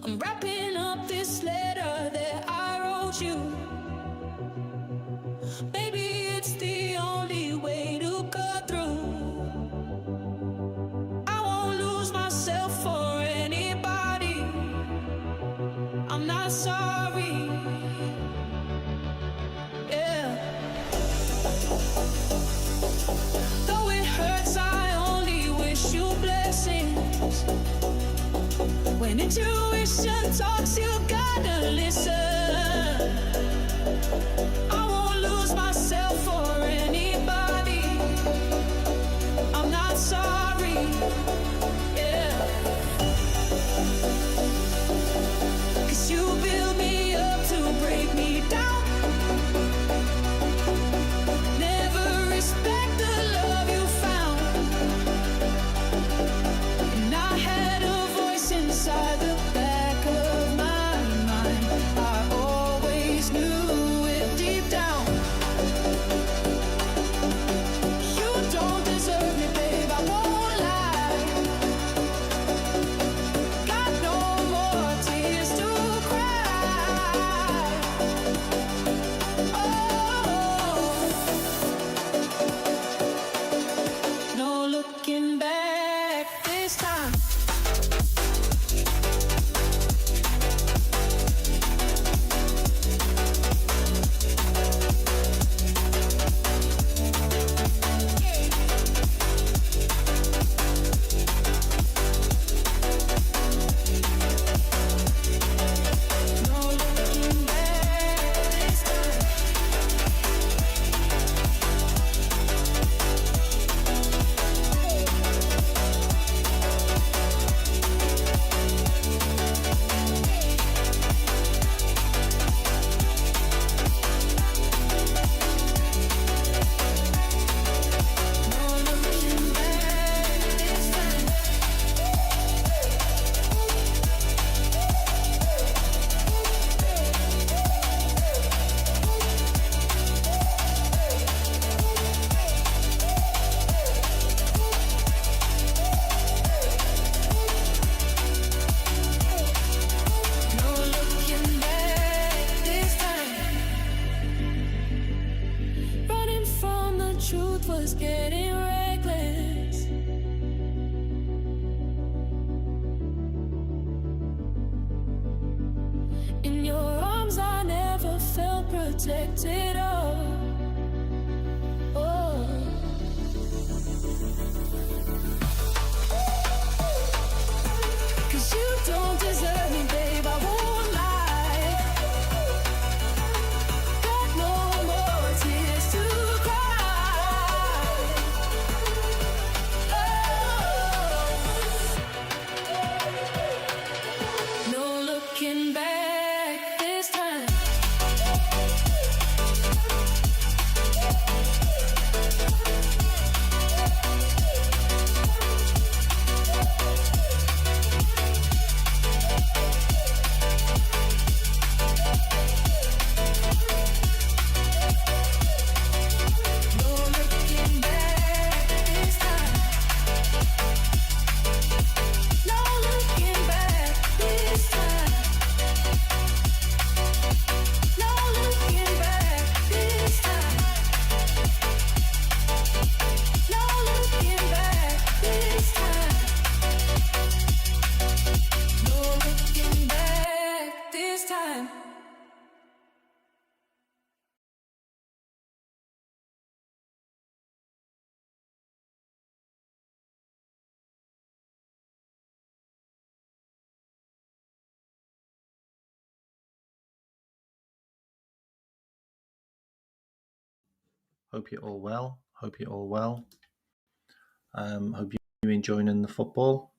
I'm wrapping up this letter that I wrote you. Maybe it's the only way to go through. I won't lose myself for anybody. I'm not sorry. Yeah. Though it hurts, I only wish you blessings. When intuition talks, you gotta listen. I won't lose myself for anybody. I'm not sorry. Yeah. 'Cause you build me up to break me down. Never respect the love you found. And I had a voice inside the back of my mind. I always knew it deep down. You don't deserve me, babe, I won't lie. Got no more tears to cry. Oh, no looking back this time. No looking back this time. No looking back this time. No looking back this time. Running from the truth was getting reckless. In your arms I never felt protected. Oh. 'Cause you don't deserve me, babe, I won't lie. Got no more tears to cry. Oh. No looking back this time. No looking back this time. No looking back this time. No looking back this time. No looking back this time. No looking back this time. Hope you're all well. Hope you're all well. Hope you're enjoying the football.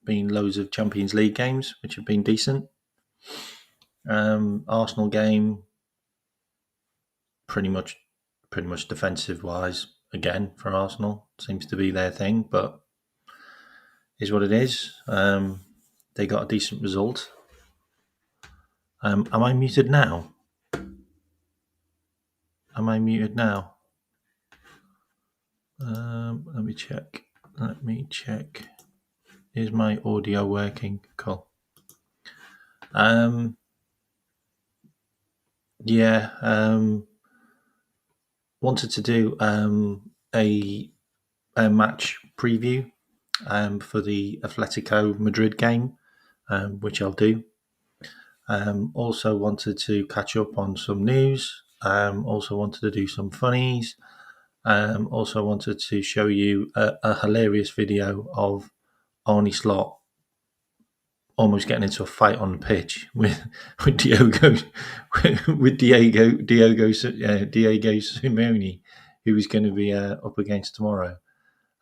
Been loads of Champions League games, which have been decent. Arsenal game, pretty much defensive wise again for Arsenal, seems to be their thing, but is what it is. They got a decent result. Am I muted now? Am I muted now? Let me check. Is my audio working? Cool. Yeah, wanted to do a match preview for the Atletico Madrid game, which I'll do. Also wanted to catch up on some news. Also wanted to do some funnies. Also wanted to show you a hilarious video of Arnie Slot almost getting into a fight on the pitch with Diego Simeone, who is going to be up against tomorrow,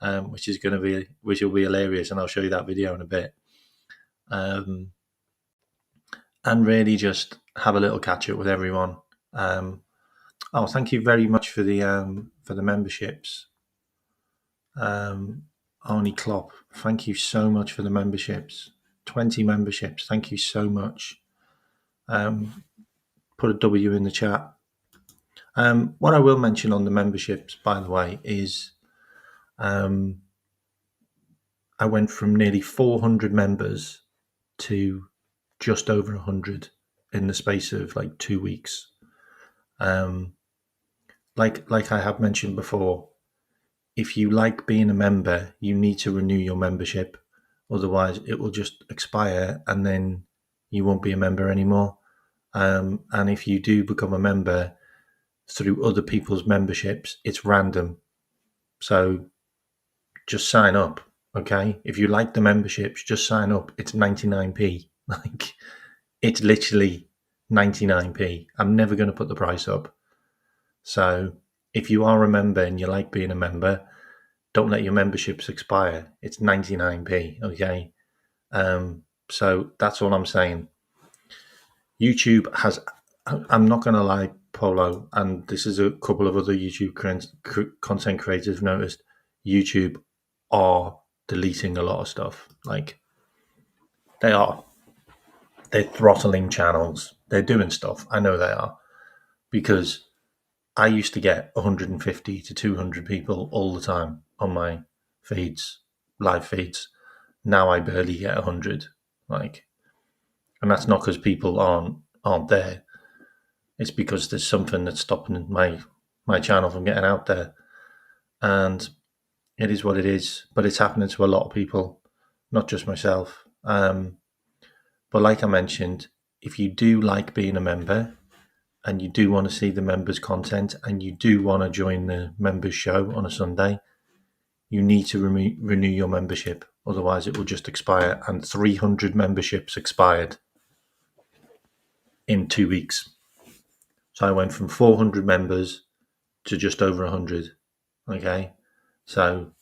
which will be hilarious, and I'll show you that video in a bit. And really just have a little catch up with everyone. Thank you very much for the memberships. Arnie Klopp, thank you so much for the memberships. 20 memberships. Thank you so much. Put a W in the chat. What I will mention on the memberships, by the way, is I went from nearly 400 members to just over 100 in the space of like 2 weeks. Like I have mentioned before, if you like being a member, you need to renew your membership. Otherwise, it will just expire and then you won't be a member anymore. And if you do become a member through other people's memberships, it's random. So just sign up, okay? If you like the memberships, just sign up. It's 99p. Like, it's literally 99p. I'm never going to put the price up. So if you are a member and you like being a member, don't let your memberships expire. It's 99p, okay? So that's all I'm saying. YouTube has, I'm not going to lie, Polo, and this is a couple of other YouTube content creators noticed, YouTube are deleting a lot of stuff. Like, they are. They're throttling channels. They're doing stuff. I know they are. Because I used to get 150 to 200 people all the time on my feeds, live feeds. Now I barely get 100. Like, and that's not because people aren't there. It's because there's something that's stopping my channel from getting out there. And it is what it is. But it's happening to a lot of people, not just myself. But like I mentioned, if you do like being a member and you do want to see the members' content and you do want to join the members' show on a Sunday, you need to renew your membership. Otherwise, it will just expire. And 300 memberships expired in 2 weeks. So I went from 400 members to just over 100. Okay. So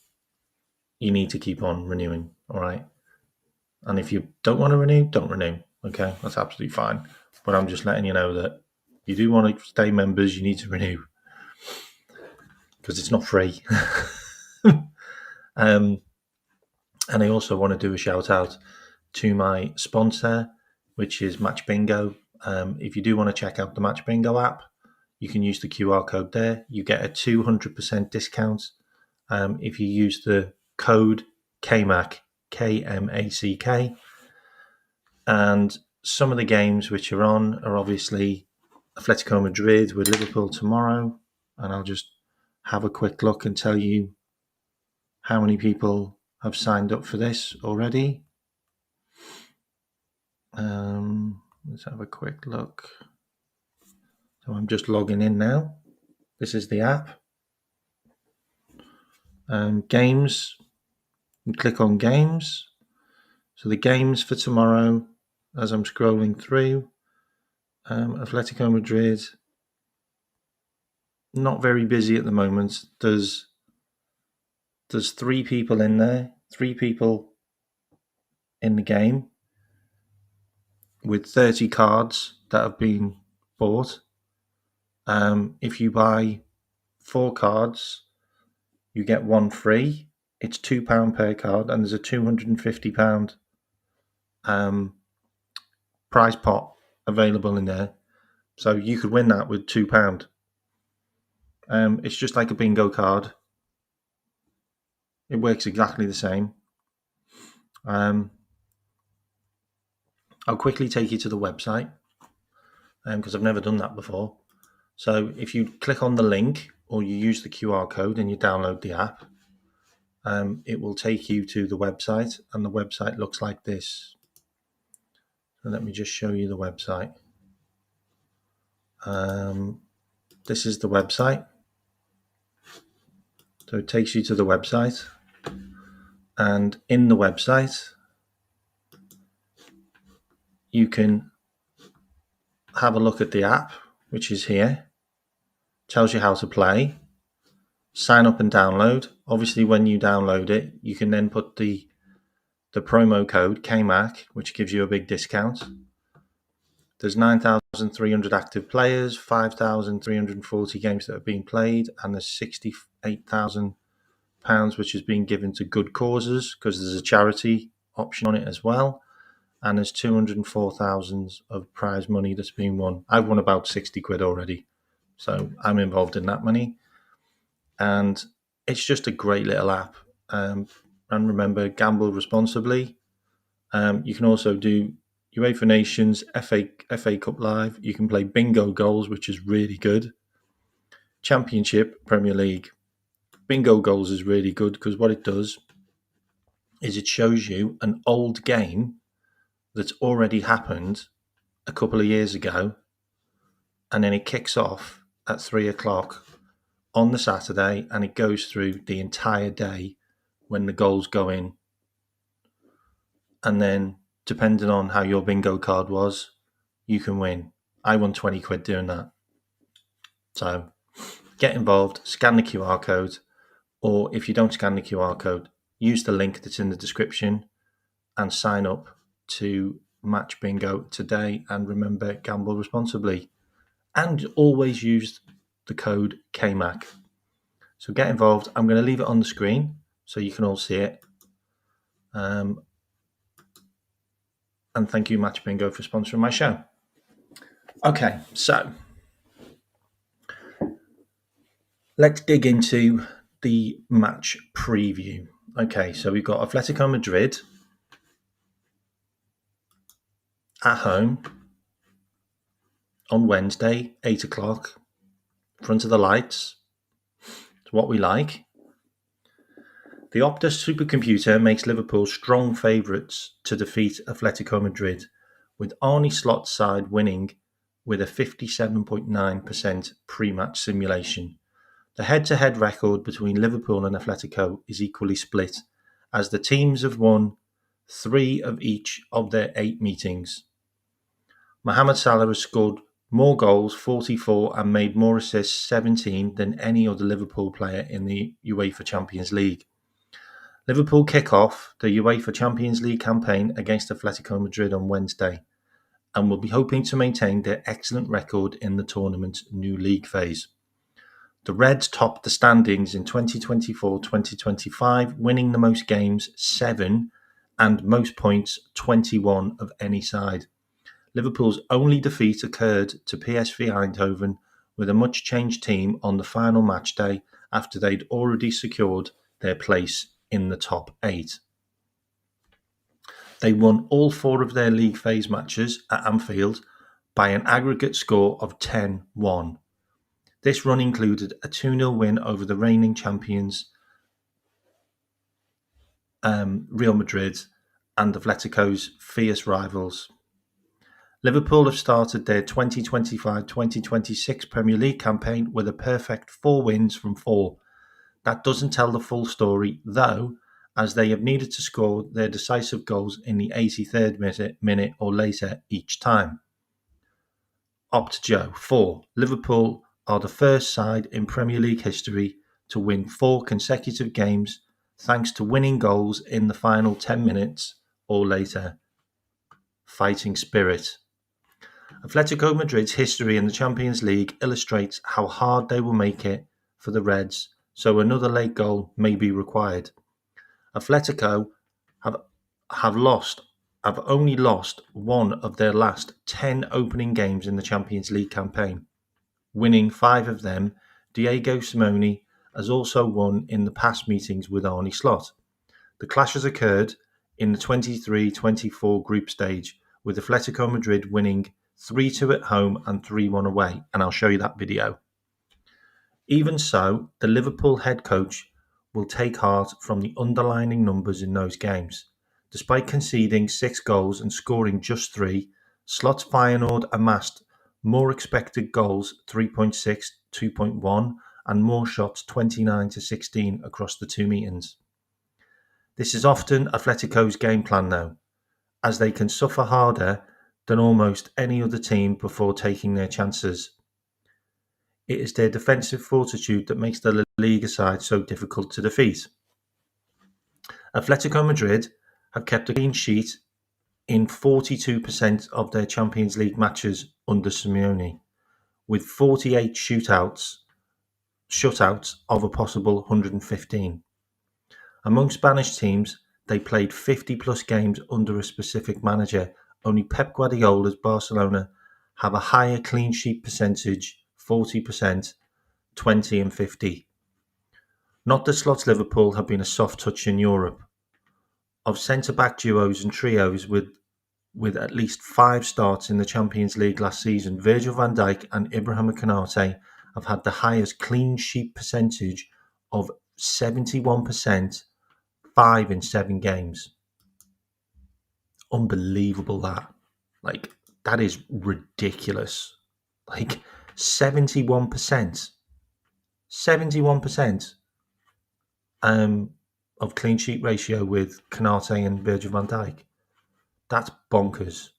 you need to keep on renewing. All right. And if you don't want to renew, don't renew. Okay. That's absolutely fine. But I'm just letting you know that if you do want to stay members, you need to renew because it's not free. And I also want to do a shout out to my sponsor, which is Match Bingo. If you do want to check out the Match Bingo app, you can use the QR code there. You get a 200% discount if you use the code KMack, KMack. And some of the games which are on are obviously Atletico Madrid with Liverpool tomorrow. And I'll just have a quick look and tell you how many people have signed up for this already. Let's have a quick look. So I'm just logging in now. This is the app. Games. You click on games. So the games for tomorrow, as I'm scrolling through, Atletico Madrid, not very busy at the moment. There's 3 people in there, 3 people in the game with 30 cards that have been bought. If you buy 4 cards, you get 1 free. It's £2 per card, and there's a £250 prize pot available in there. So you could win that with £2. It's just like a bingo card. It works exactly the same. I'll quickly take you to the website because I've never done that before. So if you click on the link or you use the QR code and you download the app, it will take you to the website, and the website looks like this. So let me just show you the website. This is the website. So it takes you to the website, and in the website, you can have a look at the app, which is here. Tells you how to play, sign up and download. Obviously, when you download it, you can then put the promo code KMack, which gives you a big discount. There's 9,300 active players, 5,340 games that have been played, and there's £68,000 which is being given to good causes because there's a charity option on it as well. And there's 204,000 of prize money that's been won. I've won about 60 quid already, so I'm involved in that money. And it's just a great little app. And remember, gamble responsibly. You can also do UEFA Nations, FA Cup Live. You can play bingo goals, which is really good. Championship, Premier League. Bingo goals is really good because what it does is it shows you an old game that's already happened a couple of years ago, and then it kicks off at 3:00 on the Saturday, and it goes through the entire day when the goals go in. And then, depending on how your bingo card was, you can win. I won 20 quid doing that. So get involved, scan the QR code, or if you don't scan the QR code, use the link that's in the description and sign up to Match Bingo today. And remember, gamble responsibly. And always use the code KMack. So get involved. I'm going to leave it on the screen so you can all see it. And thank you, Match Bingo, for sponsoring my show. Okay, so let's dig into the match preview. Okay, so we've got Atletico Madrid at home on Wednesday, 8:00, in front of the lights. It's what we like. The Opta supercomputer makes Liverpool strong favourites to defeat Atletico Madrid, with Arne Slot's side winning with a 57.9% pre-match simulation. The head-to-head record between Liverpool and Atletico is equally split, as the teams have won 3 of each of their 8 meetings. Mohamed Salah has scored more goals, 44, and made more assists, 17, than any other Liverpool player in the UEFA Champions League. Liverpool kick off the UEFA Champions League campaign against Atletico Madrid on Wednesday and will be hoping to maintain their excellent record in the tournament's new league phase. The Reds topped the standings in 2024-2025, winning the most games, 7, and most points, 21, of any side. Liverpool's only defeat occurred to PSV Eindhoven with a much-changed team on the final match day after they'd already secured their place in the top 8. They won all 4 of their league phase matches at Anfield by an aggregate score of 10-1. This run included a 2-0 win over the reigning champions Real Madrid and Atletico's fierce rivals. Liverpool have started their 2025-2026 Premier League campaign with a perfect 4 wins from 4. That doesn't tell the full story, though, as they have needed to score their decisive goals in the 83rd minute or later each time. Opt Joe. 4. Liverpool are the first side in Premier League history to win 4 consecutive games thanks to winning goals in the final 10 minutes or later. Fighting spirit. Atletico Madrid's history in the Champions League illustrates how hard they will make it for the Reds, so another late goal may be required. Atletico have only lost 1 of their last 10 opening games in the Champions League campaign. Winning 5 of them, Diego Simeone has also won in the past meetings with Arne Slot. The clashes occurred in the 23-24 group stage, with Atletico Madrid winning 3-2 at home and 3-1 away, and I'll show you that video. Even so, the Liverpool head coach will take heart from the underlying numbers in those games. Despite conceding 6 goals and scoring just 3, Slot's Feyenoord amassed more expected goals 3.6, 2.1 and more shots 29 to 16 across the 2 meetings. This is often Atletico's game plan now, as they can suffer harder than almost any other team before taking their chances. It is their defensive fortitude that makes the La Liga side so difficult to defeat. Atletico Madrid have kept a clean sheet in 42% of their Champions League matches under Simeone, with 48 shutouts of a possible 115. Among Spanish teams, they played 50 plus games under a specific manager. Only Pep Guardiola's Barcelona have a higher clean sheet percentage, 40%, 20 and 50. Not that Slot's Liverpool have been a soft touch in Europe. Of centre-back duos and trios with at least 5 starts in the Champions League last season, Virgil van Dijk and Ibrahima Konate have had the highest clean sheet percentage of 71%, 5 in 7 games. Unbelievable that. That is ridiculous. 71%. 71% of clean sheet ratio with Konate and Virgil van Dijk. That's bonkers.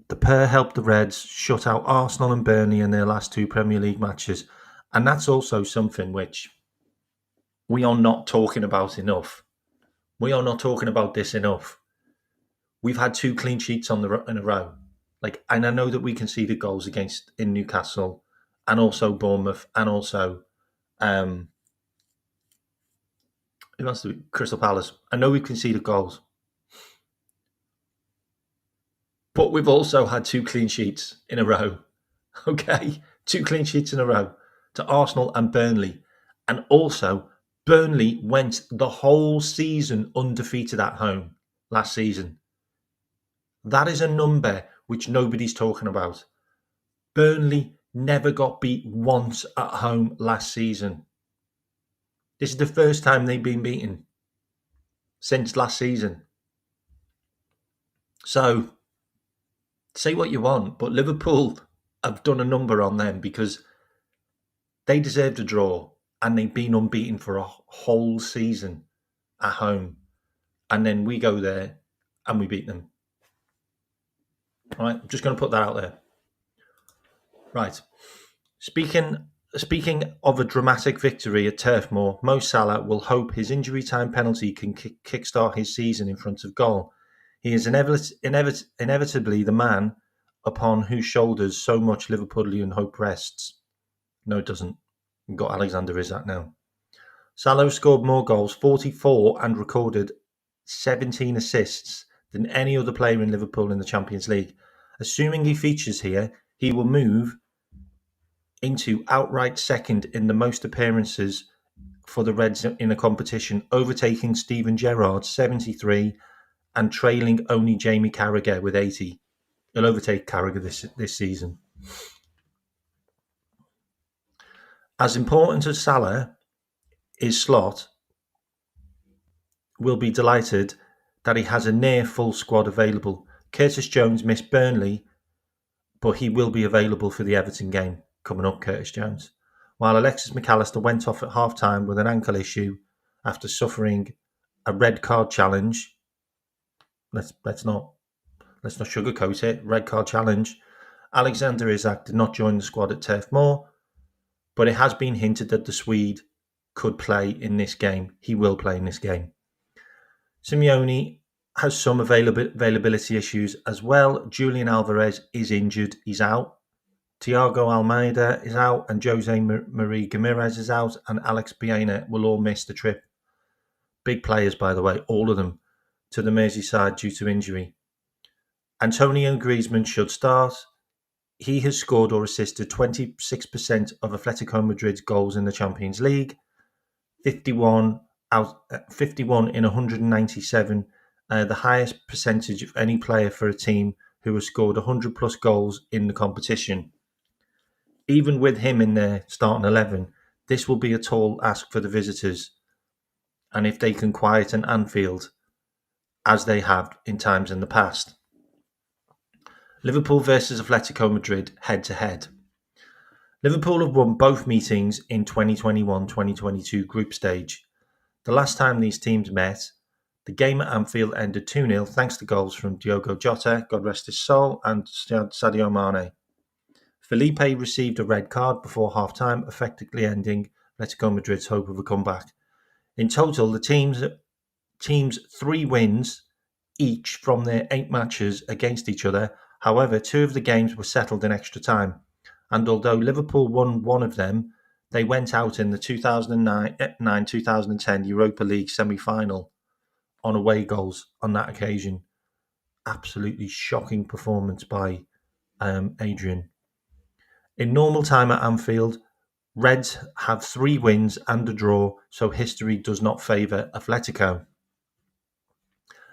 The pair helped the Reds shut out Arsenal and Burnley in their last 2 Premier League matches. And that's also something which we are not talking about enough. We are not talking about this enough. We've had 2 clean sheets in a row. And I know that we conceded goals in Newcastle and also Bournemouth and also it must be Crystal Palace. I know we've conceded goals. But we've also had 2 clean sheets in a row. Okay? 2 clean sheets in a row to Arsenal and Burnley. And also, Burnley went the whole season undefeated at home last season. That is a number which nobody's talking about. Burnley never got beat once at home last season. This is the first time they've been beaten since last season. So, say what you want, but Liverpool have done a number on them because they deserved a draw and they've been unbeaten for a whole season at home. And then we go there and we beat them. All right, I'm just going to put that out there. Right. Speaking of a dramatic victory at Turf Moor, Mo Salah will hope his injury time penalty can kickstart his season in front of goal. He is inevitably the man upon whose shoulders so much Liverpoolian hope rests. No, it doesn't. We've got Alexander Isak now. Salah scored more goals, 44, and recorded 17 assists than any other player in Liverpool in the Champions League. Assuming he features here, he will move into outright second in the most appearances for the Reds in a competition, overtaking Steven Gerrard, 73, and trailing only Jamie Carragher with 80. He'll overtake Carragher this season. As important as Salah is, Slot will be delighted that he has a near full squad available. Curtis Jones missed Burnley, but he will be available for the Everton game coming up, Curtis Jones. While Alexis McAllister went off at half-time with an ankle issue after suffering a red card challenge. Let's not sugarcoat it. Red card challenge. Alexander Isak did not join the squad at Turf Moor, but it has been hinted that the Swede could play in this game. He will play in this game. Simeone has some availability issues as well. Julian Alvarez is injured. He's out. Thiago Almeida is out, and Jose Marie Ramirez is out, and Alex Baena will all miss the trip. Big players, by the way, all of them, to the Merseyside due to injury. Antonio Griezmann should start. He has scored or assisted 26% of Atletico Madrid's goals in the Champions League, 51 out 51 in 197, the highest percentage of any player for a team who has scored 100 plus goals in the competition. Even with him in their starting 11, this will be a tall ask for the visitors. And if they can quieten Anfield, as they have in times in the past. Liverpool versus Atletico Madrid head to head. Liverpool have won both meetings in 2021-2022 group stage. The last time these teams met, the game at Anfield ended 2-0 thanks to goals from Diogo Jota, God rest his soul, and Sadio Mane. Felipe received a red card before half-time, effectively ending Atletico Madrid's hope of a comeback. In total, the teams 3 wins each from their 8 matches against each other. However, 2 of the games were settled in extra time. And although Liverpool won one of them, they went out in the 2009-2010 Europa League semi-final on away goals on that occasion. Absolutely shocking performance by Adrian. In normal time at Anfield, Reds have 3 wins and a draw, so history does not favour Atletico.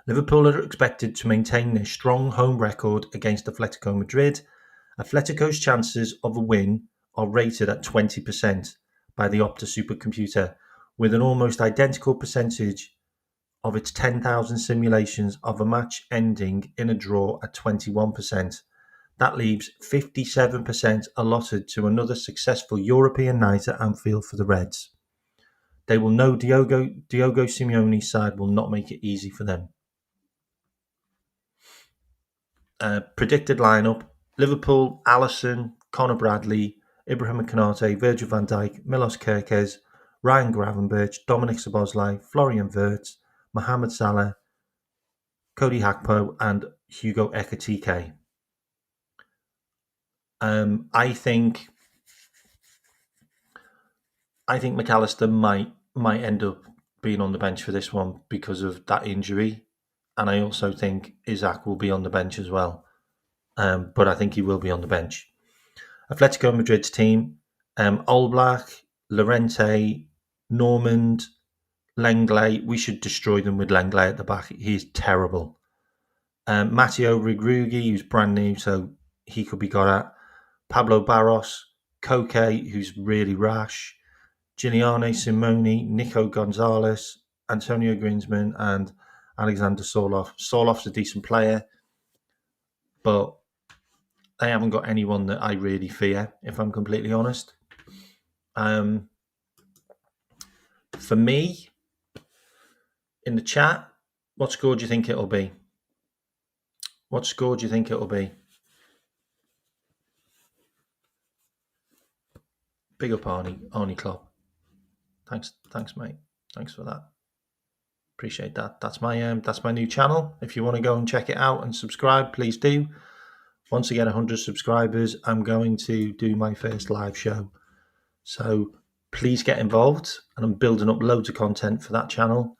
Liverpool are expected to maintain their strong home record against Atletico Madrid. Atletico's chances of a win are rated at 20% by the Opta supercomputer, with an almost identical percentage of its 10,000 simulations of a match ending in a draw at 21%. That leaves 57% allotted to another successful European night at Anfield for the Reds. They will know Diogo Simeone's side will not make it easy for them. Predicted lineup: Liverpool, Alisson, Conor Bradley, Ibrahim Konate, Virgil van Dijk, Milos Kerkez, Ryan Gravenberch, Dominic Szoboszlai, Florian Wirtz, Mohamed Salah, Cody Gakpo, and Hugo Ekitike. I think McAllister might end up being on the bench for this one because of that injury, and I also think Isaac will be on the bench as well. But I think he will be on the bench. Atletico Madrid's team: Oblak, Llorente, Normand, Lenglet. We should destroy them with Lenglet at the back. He's terrible. Matteo Rigrugi, who's brand new, so he could be got at. Pablo Barros, Koke, who's really rash. Giuliano Simoni, Nico Gonzalez, Antonio Griezmann, and Alexander Sorloth. Sorloth's a decent player, but they haven't got anyone that I really fear, if I'm completely honest. For me, in the chat, what score do you think it'll be? What score do you think it'll be? Big up Arnie Klopp. Thanks, mate. Thanks for that. Appreciate that. That's my new channel. If you want to go and check it out and subscribe, please do. Once I get 100 subscribers, I'm going to do my first live show. So please get involved, and I'm building up loads of content for that channel.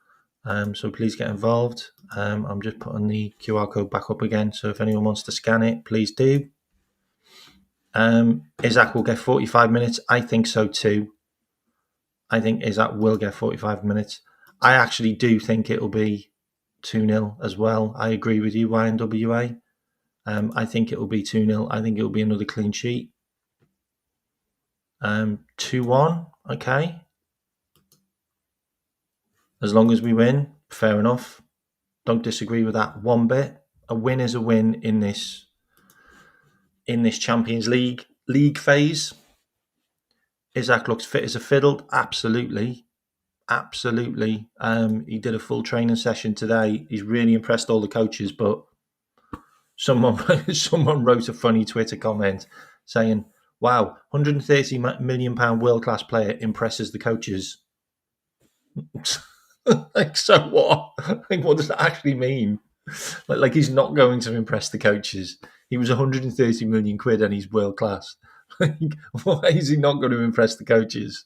So please get involved. I'm just putting the QR code back up again. So if anyone wants to scan it, please do. Isaac will get 45 minutes. I think so too. I think Isaac will get 45 minutes. I actually do think it'll be 2-0 as well. I agree with you, YNWA. I think it will be 2-0. I think it will be another clean sheet. 2-1, okay. As long as we win, fair enough. Don't disagree with that one bit. A win is a win in this Champions League phase. Isaac looks fit as a fiddle. Absolutely. He did a full training session today. He's really impressed all the coaches, but someone wrote a funny Twitter comment saying, wow, £130 million world-class player impresses the coaches. Like, so what? Like, what does that actually mean? Like he's not going to impress the coaches. He was 130 million quid and he's world class. Like, why is he not going to impress the coaches?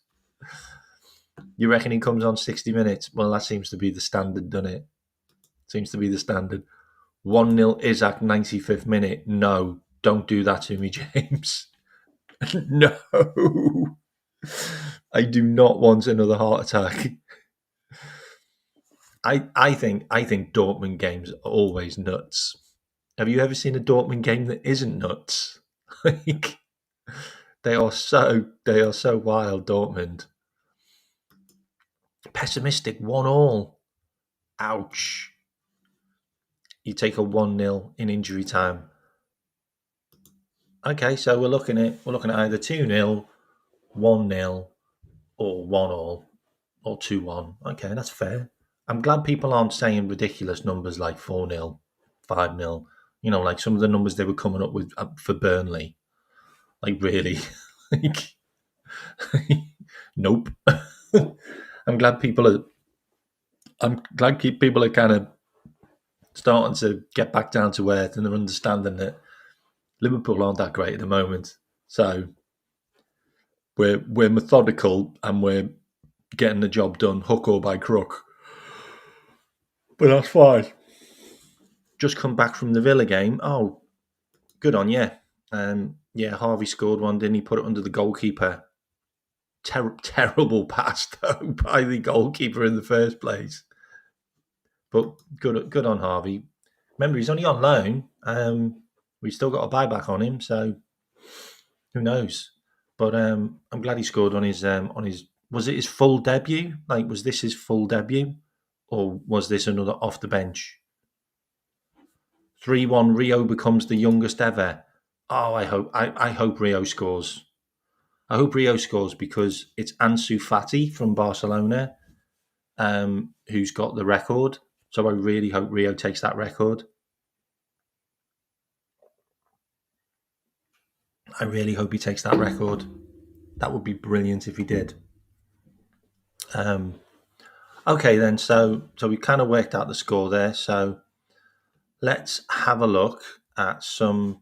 You reckon he comes on 60 minutes? Well, that seems to be the standard, doesn't it? Seems to be the standard. 1-0 Isaac, 95th minute. No, don't do that to me, James. No. I do not want another heart attack. I think Dortmund games are always nuts. Have you ever seen a Dortmund game that isn't nuts? Like they are so wild. Dortmund pessimistic 1-1. Ouch! You take a 1-0 in injury time. Okay, so we're looking at either 2-0, 1-0, or 1-1, or 2-1. Okay, that's fair. I'm glad people aren't saying ridiculous numbers like 4-0, 5-0. You know, like some of the numbers they were coming up with for Burnley. Like really, like, nope. I'm glad people are. I'm glad people are kind of starting to get back down to earth and they're understanding that Liverpool aren't that great at the moment. So we're methodical and we're getting the job done, hook or by crook. But that's fine. Just come back from the Villa game. Oh, good on you. Yeah, Harvey scored one, didn't he? Put it under the goalkeeper. Terrible pass though by the goalkeeper in the first place. But good on Harvey. Remember, he's only on loan. We've still got a buyback on him, so who knows? But I'm glad he scored on his. Was it his full debut? Like, was this his full debut, or was this another off the bench? 3-1. Rio becomes the youngest ever. Oh, I hope Rio scores. I hope Rio scores because it's Ansu Fati from Barcelona, who's got the record. So I really hope Rio takes that record. I really hope he takes that record. That would be brilliant if he did. Okay, then. So we kind of worked out the score there. So let's have a look at some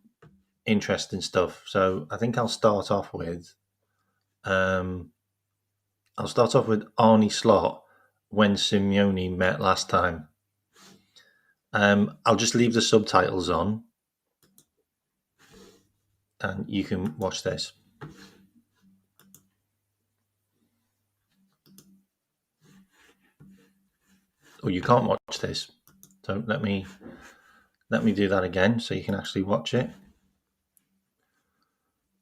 interesting stuff. So I think I'll start off with Arnie Slot when Simeone met last time. I'll just leave the subtitles on, and you can watch this. Oh, you can't watch this. So let me do that again so you can actually watch it.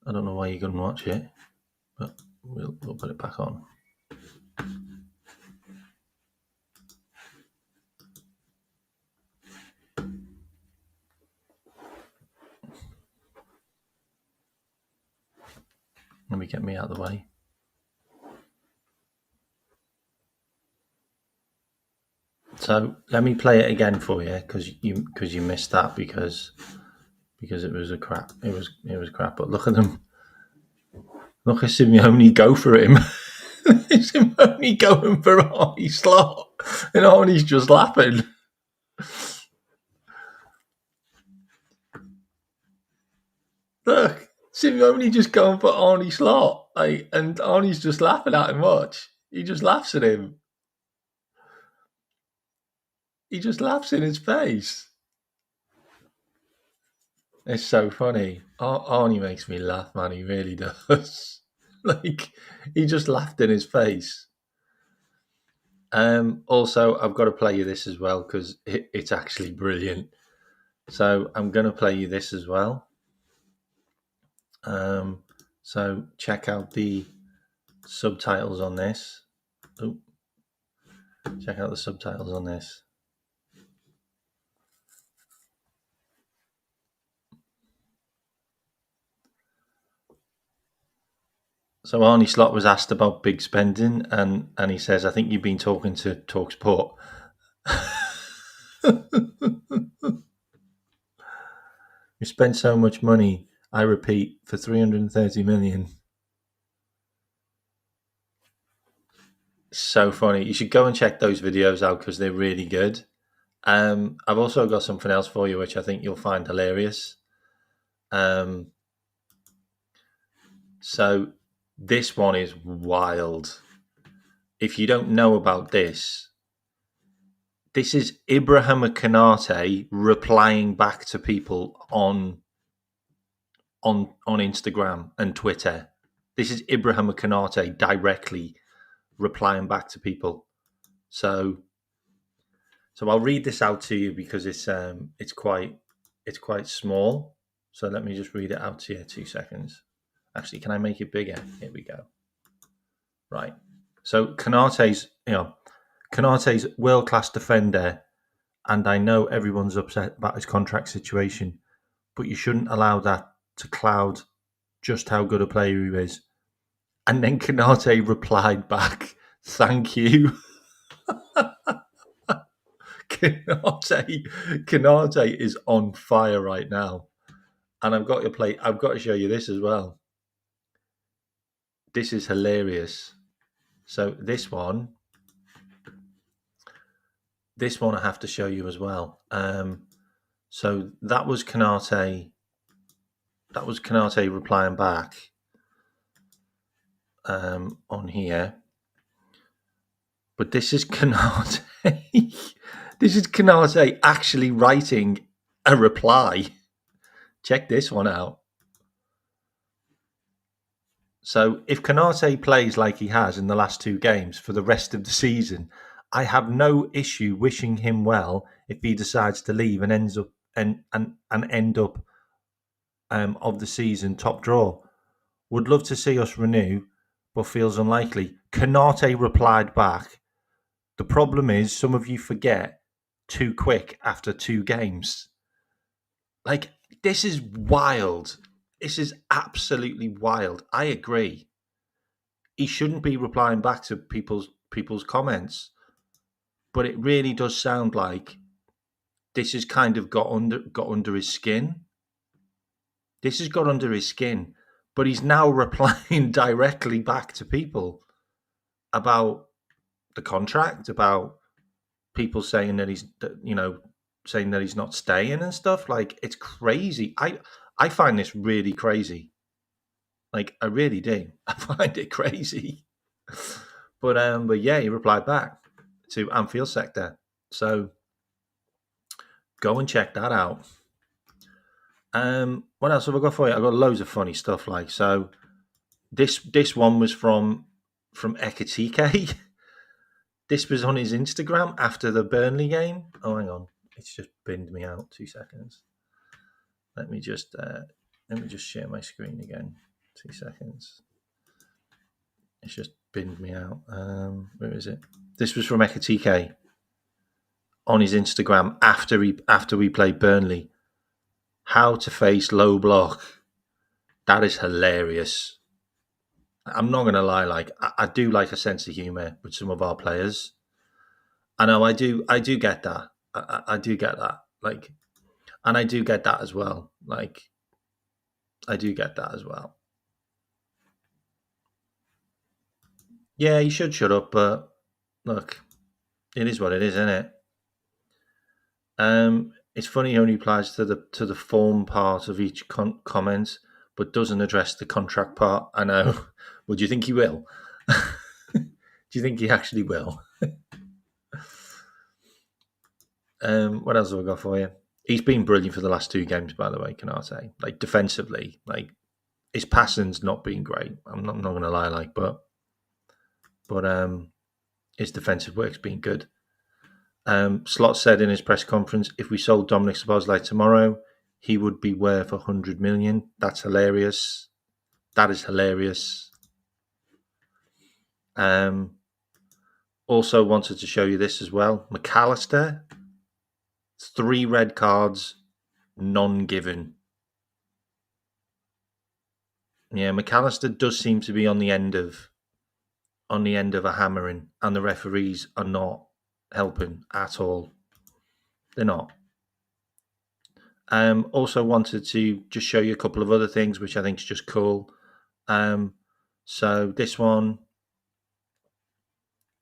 I don't know why you couldn't watch it, but we'll put it back on. Let me get me out of the way. So let me play it again for you because you missed that because it was a crap. It was crap. But look at them. Look at Simeone go for him. Simeone going for Arnie Slot, and Arnie's just laughing. Look, Simeone just going for Arnie Slot, and Arnie's just laughing at him. Watch, he just laughs at him. He just laughs in his face. It's so funny. Arnie makes me laugh, man. He really does. Like, he just laughed in his face. Also, I've got to play you this as well because it's actually brilliant. So I'm going to play you this as well. So check out the subtitles on this. Ooh. Check out the subtitles on this. So Arnie Slot was asked about big spending, and he says, "I think you've been talking to TalkSport." We spent so much money. I repeat, for 330 million. So funny. You should go and check those videos out because they're really good. I've also got something else for you, which I think you'll find hilarious. So this one is wild. If you don't know about this is Ibrahim Konate replying back to people on Instagram and Twitter. This is Ibrahim Konate directly replying back to people. So So I'll read this out to you because it's quite small. So let me just read it out to you. 2 seconds. Actually, can I make it bigger? Here we go. Right. So Konate's world-class defender, and I know everyone's upset about his contract situation, but you shouldn't allow that to cloud just how good a player he is. And then Konate replied back, "Thank you." Konate is on fire right now, and I've got to show you this as well. This is hilarious. So this one I have to show you as well. So that was Konate. That was Konate replying back on here. But this is Konate. This is Konate actually writing a reply. Check this one out. So if Konate plays like he has in the last 2 games for the rest of the season, I have no issue wishing him well if he decides to leave and ends up and end up of the season top draw. Would love to see us renew, but feels unlikely. Konate replied back, "The problem is some of you forget too quick after 2 games." Like, this is wild. This is absolutely wild. I agree. He shouldn't be replying back to people's comments, but it really does sound like this has kind of got under his skin. This has got under his skin, but he's now replying directly back to people about the contract, about people saying that saying that he's not staying and stuff. Like, it's crazy. I find this really crazy. Like, I really do. I find it crazy. But yeah, he replied back to Anfield Sector. So go and check that out. What else have I got for you? I've got loads of funny stuff. Like, so this one was from Ekatike. This was on his Instagram after the Burnley game. Oh, hang on, it's just binned me out. 2 seconds. Let me just share my screen again. 2 seconds. It's just binned me out. Where is it? This was from Ekatike on his Instagram after we played Burnley. How to face low block. That is hilarious. I'm not gonna lie, like, I do like a sense of humour with some of our players. I know I do get that. I do get that. Like, and I do get that as well. Like, I do get that as well. Yeah, you should shut up, but look, it is what it is, isn't it? It's funny he only replies to the form part of each comment, but doesn't address the contract part. I know. Well, do you think he will? Do you think he actually will? What else have I got for you? He's been brilliant for the last 2 games, by the way, Konate. Like, defensively, like, his passing's not been great. I'm not going to lie, like, but his defensive work's been good. Slot said in his press conference, if we sold Dominic Szoboszlai tomorrow, he would be worth 100 million. That's hilarious. That is hilarious. Also wanted to show you this as well. McAllister, 3 red cards, none given. Yeah, McAllister does seem to be on the end of a hammering, and the referees are not helping at all. They're not. Also wanted to just show you a couple of other things, which I think is just cool. So this one,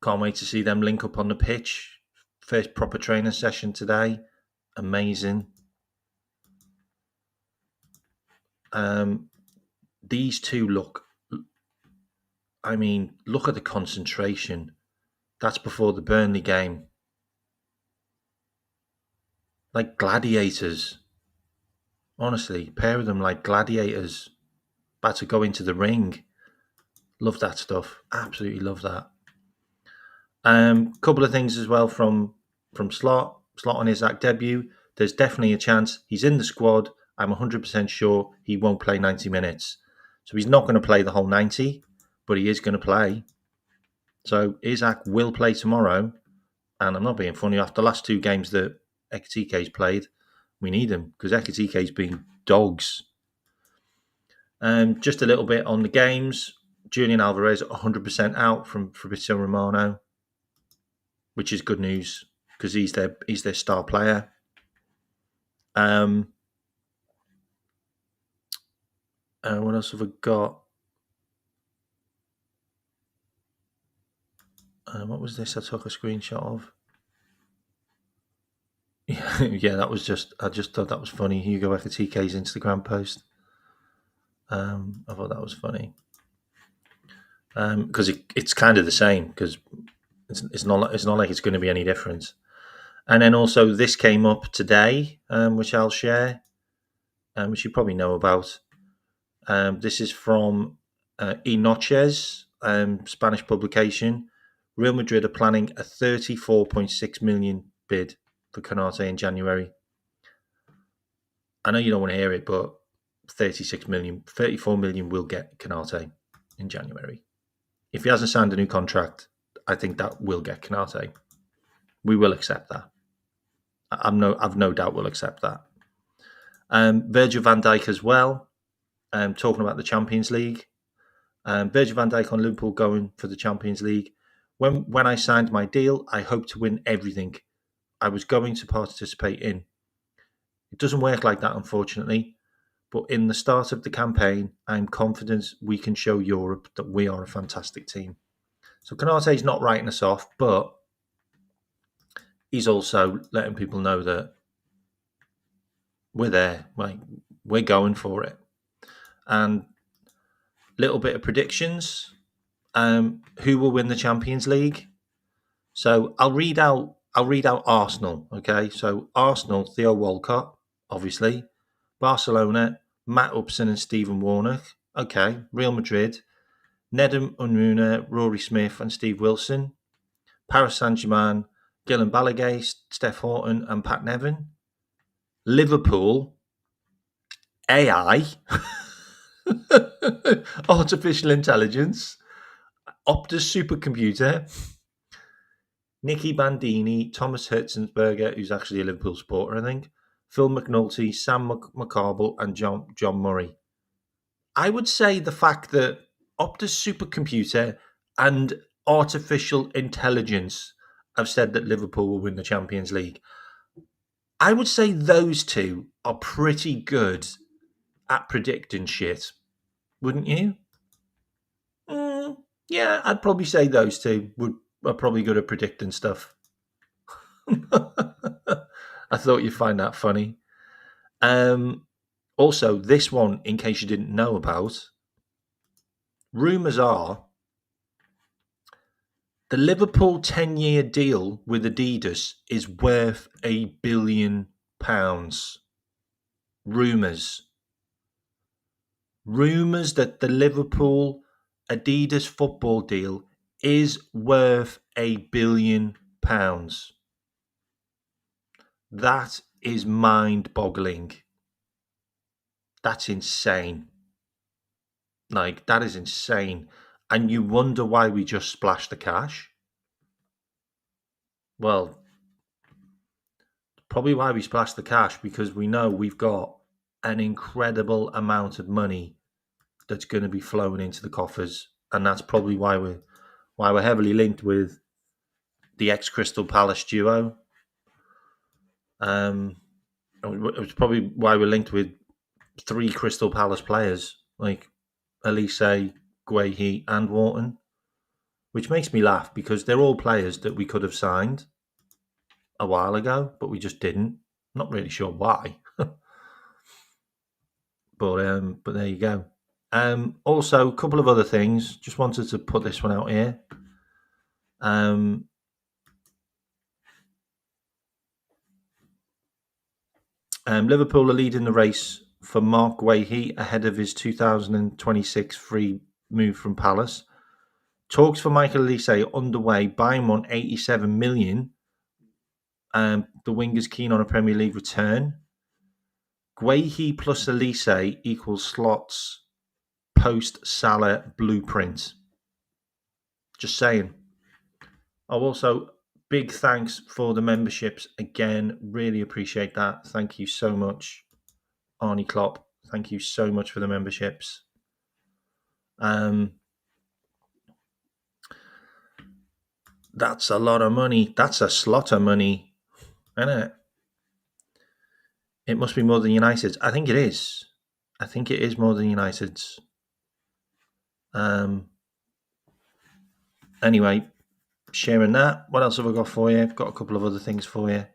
can't wait to see them link up on the pitch. First proper training session today. Amazing. These two look, I mean, look at the concentration. That's before the Burnley game. Like gladiators. Honestly, pair of them like gladiators. About to go into the ring. Love that stuff. Absolutely love that. Couple of things as well from from Slot on Isaac debut. There's definitely a chance he's in the squad. I'm 100% sure he won't play 90 minutes. So he's not going to play the whole 90, but he is going to play. So Isaac will play tomorrow. And I'm not being funny. After the last two games that Ekitike's played, we need him because Ekitike's been dogs. Just a little bit on the games. Julian Alvarez 100% out from Fabrizio Romano, which is good news because he's their star player. What else have I got? What was this I took a screenshot of? Yeah, that was I just thought that was funny. Hugo Ekitike's Instagram post. I thought that was funny. Because it's kind of the same because it's not like it's going to be any different. And then also this came up today, which I'll share, which you probably know about. This is from Inoches, Spanish publication. Real Madrid are planning a 34.6 million bid for Konate in January. I know you don't want to hear it, but 34 million will get Konate in January. If he hasn't signed a new contract, I think that will get Konate. We will accept that. I've no doubt we'll accept that. Virgil van Dijk as well. Talking about the Champions League. Virgil van Dijk on Liverpool going for the Champions League. When I signed my deal, I hoped to win everything I was going to participate in. It doesn't work like that, unfortunately. But in the start of the campaign, I'm confident we can show Europe that we are a fantastic team. So Konate's not writing us off, but he's also letting people know that we're there. Like, we're going for it. And little bit of predictions. Who will win the Champions League? So I'll read out Arsenal. Okay, so Arsenal, Theo Walcott, obviously. Barcelona, Matt Upson and Stephen Warnock. Okay, Real Madrid, Nedum Unruna, Rory Smith and Steve Wilson. Paris Saint-Germain, Gillan Balaguer, Steph Horton and Pat Nevin. Liverpool, AI, artificial intelligence, Optus supercomputer, Nicky Bandini, Thomas Hertzensberger, who's actually a Liverpool supporter, I think, Phil McNulty, Sam McCarble, and John Murray. I would say the fact that Optus supercomputer and artificial intelligence have said that Liverpool will win the Champions League. I would say those two are pretty good at predicting shit. Wouldn't you? Yeah, I'd probably say those two are probably good at predicting stuff. I thought you'd find that funny. Also, this one, in case you didn't know about, rumours are the Liverpool 10-year deal with Adidas is worth £1 billion. Rumours that the Liverpool Adidas football deal is worth £1 billion. That is mind-boggling. That's insane. Like, that is insane. And you wonder why we just splashed the cash? Well, probably why we splashed the cash because we know we've got an incredible amount of money that's going to be flowing into the coffers, and that's probably why we're heavily linked with the ex-Crystal Palace duo. It was probably why we're linked with 3 Crystal Palace players, like Elise, Guehi, and Wharton, which makes me laugh because they're all players that we could have signed a while ago, but we just didn't. Not really sure why. But there you go. Also, a couple of other things. Just wanted to put this one out here. Liverpool are leading the race for Mark Guehi ahead of his 2026 free move from Palace. Talks for Michael Elise underway, buying one 87 million. The wingers keen on a Premier League return. Guehi plus Elise equals slots post-Salah blueprint. Just saying. Also, big thanks for the memberships again. Really appreciate that. Thank you so much, Arnie Klopp. Thank you so much for the memberships. That's a lot of money. That's a slot of money, isn't it? It must be more than United's. I think it is. I think it is more than United's. Anyway, sharing that. What else have I got for you? I've got a couple of other things for you.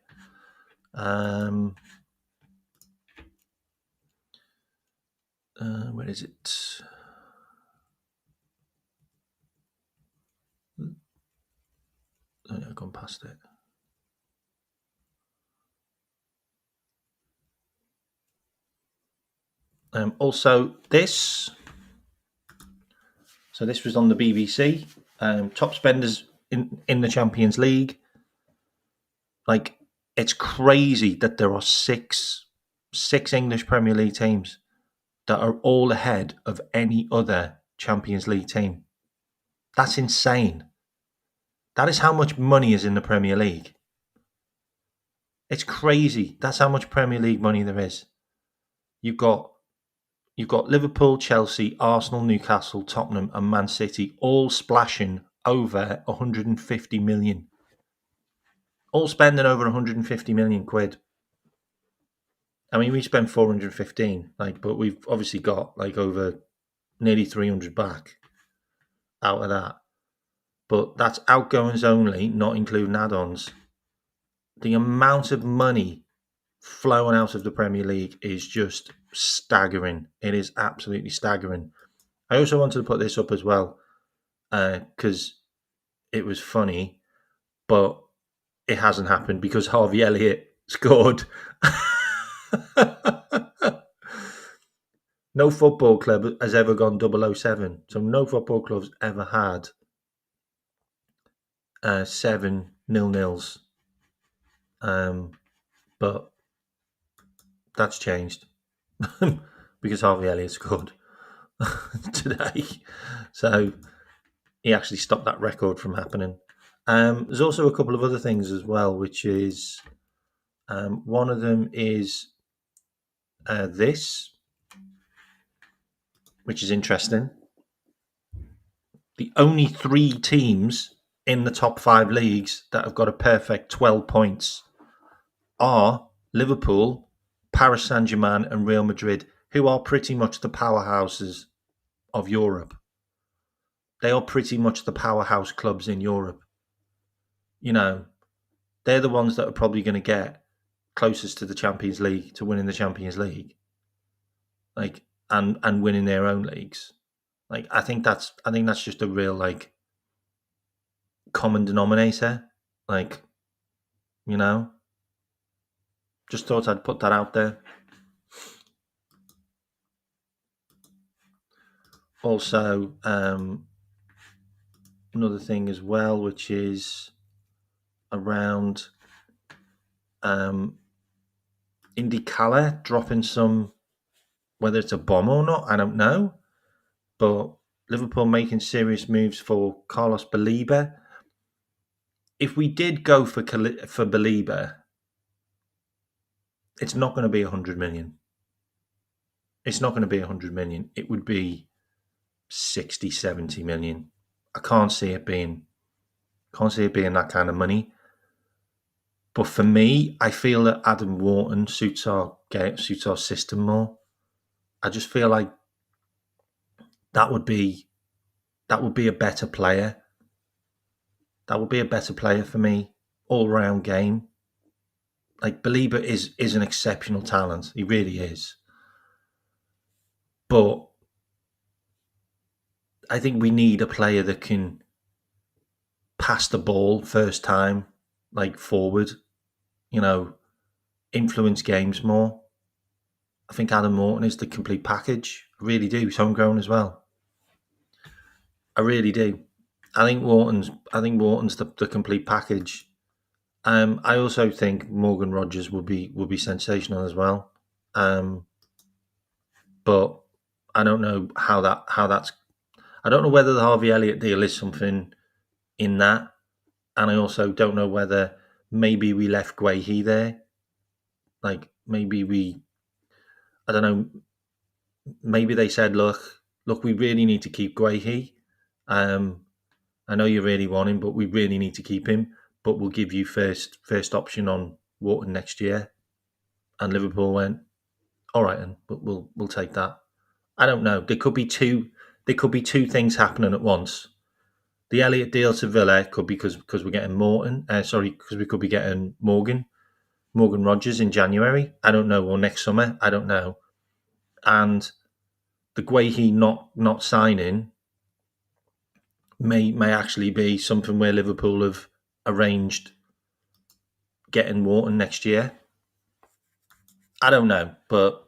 Where is it? Oh, yeah, I've gone past it. Also, this. So this was on the BBC. Top spenders in the Champions League. Like, it's crazy that there are six English Premier League teams that are all ahead of any other Champions League team. That's insane. That is how much money is in the Premier League. It's crazy. That's how much Premier League money there is. You've got Liverpool, Chelsea, Arsenal, Newcastle, Tottenham, and Man City all splashing over 150 million. All spending over 150 million quid. I mean, we spent 415, but we've obviously got over nearly 300 back out of that. But that's outgoings only, not including add-ons. The amount of money flowing out of the Premier League is just staggering. It is absolutely staggering. I also wanted to put this up as well because it was funny, but it hasn't happened because Harvey Elliott scored. No football club has ever gone 007. So no football club's ever had 7 0-0s. But that's changed because Harvey Elliott scored today. So he actually stopped that record from happening. There's also a couple of other things as well, which is one of them is this, which is interesting. The only 3 teams in the top 5 leagues that have got a perfect 12 points are Liverpool, Paris Saint-Germain, and Real Madrid, who are pretty much the powerhouses of Europe. They are pretty much the powerhouse clubs in Europe. They're the ones that are probably going to get closest to the Champions League, to winning the Champions League, and winning their own leagues. I think that's just a real common denominator. Just thought I'd put that out there. Also, another thing as well, which is around Indy Cala dropping some, whether it's a bomb or not, I don't know. But Liverpool making serious moves for Carlos Baleba. If we did go for Baleba, it's not going to be 100 million. It's not going to be 100 million. It would be 60, 70 million. I can't see it being that kind of money. But for me, I feel that Adam Wharton suits our system more. I just feel like that would be a better player. That would be a better player for me, all-round game. Baleba is an exceptional talent. He really is. But I think we need a player that can pass the ball first time, forward, influence games more. I think Adam Wharton is the complete package. I really do. He's homegrown as well. I really do. I think Wharton's the complete package. I also think Morgan Rogers will be sensational as well. But I don't know how that's. I don't know whether the Harvey Elliott deal is something in that, and I also don't know whether maybe we left Guehi there. Like maybe I don't know. Maybe they said, look, we really need to keep Guehi. Um, I know you really want him, but we really need to keep him. But we'll give you first option on Wharton next year. And Liverpool went, all right, then, but we'll take that. I don't know. There could be two. There could be two things happening at once. The Elliott deal to Villa could be because we're getting Morton. Because we could be getting Morgan Rogers in January. I don't know, or next summer. I don't know. And the Guehi not signing may actually be something where Liverpool have arranged getting Wharton next year. I don't know, but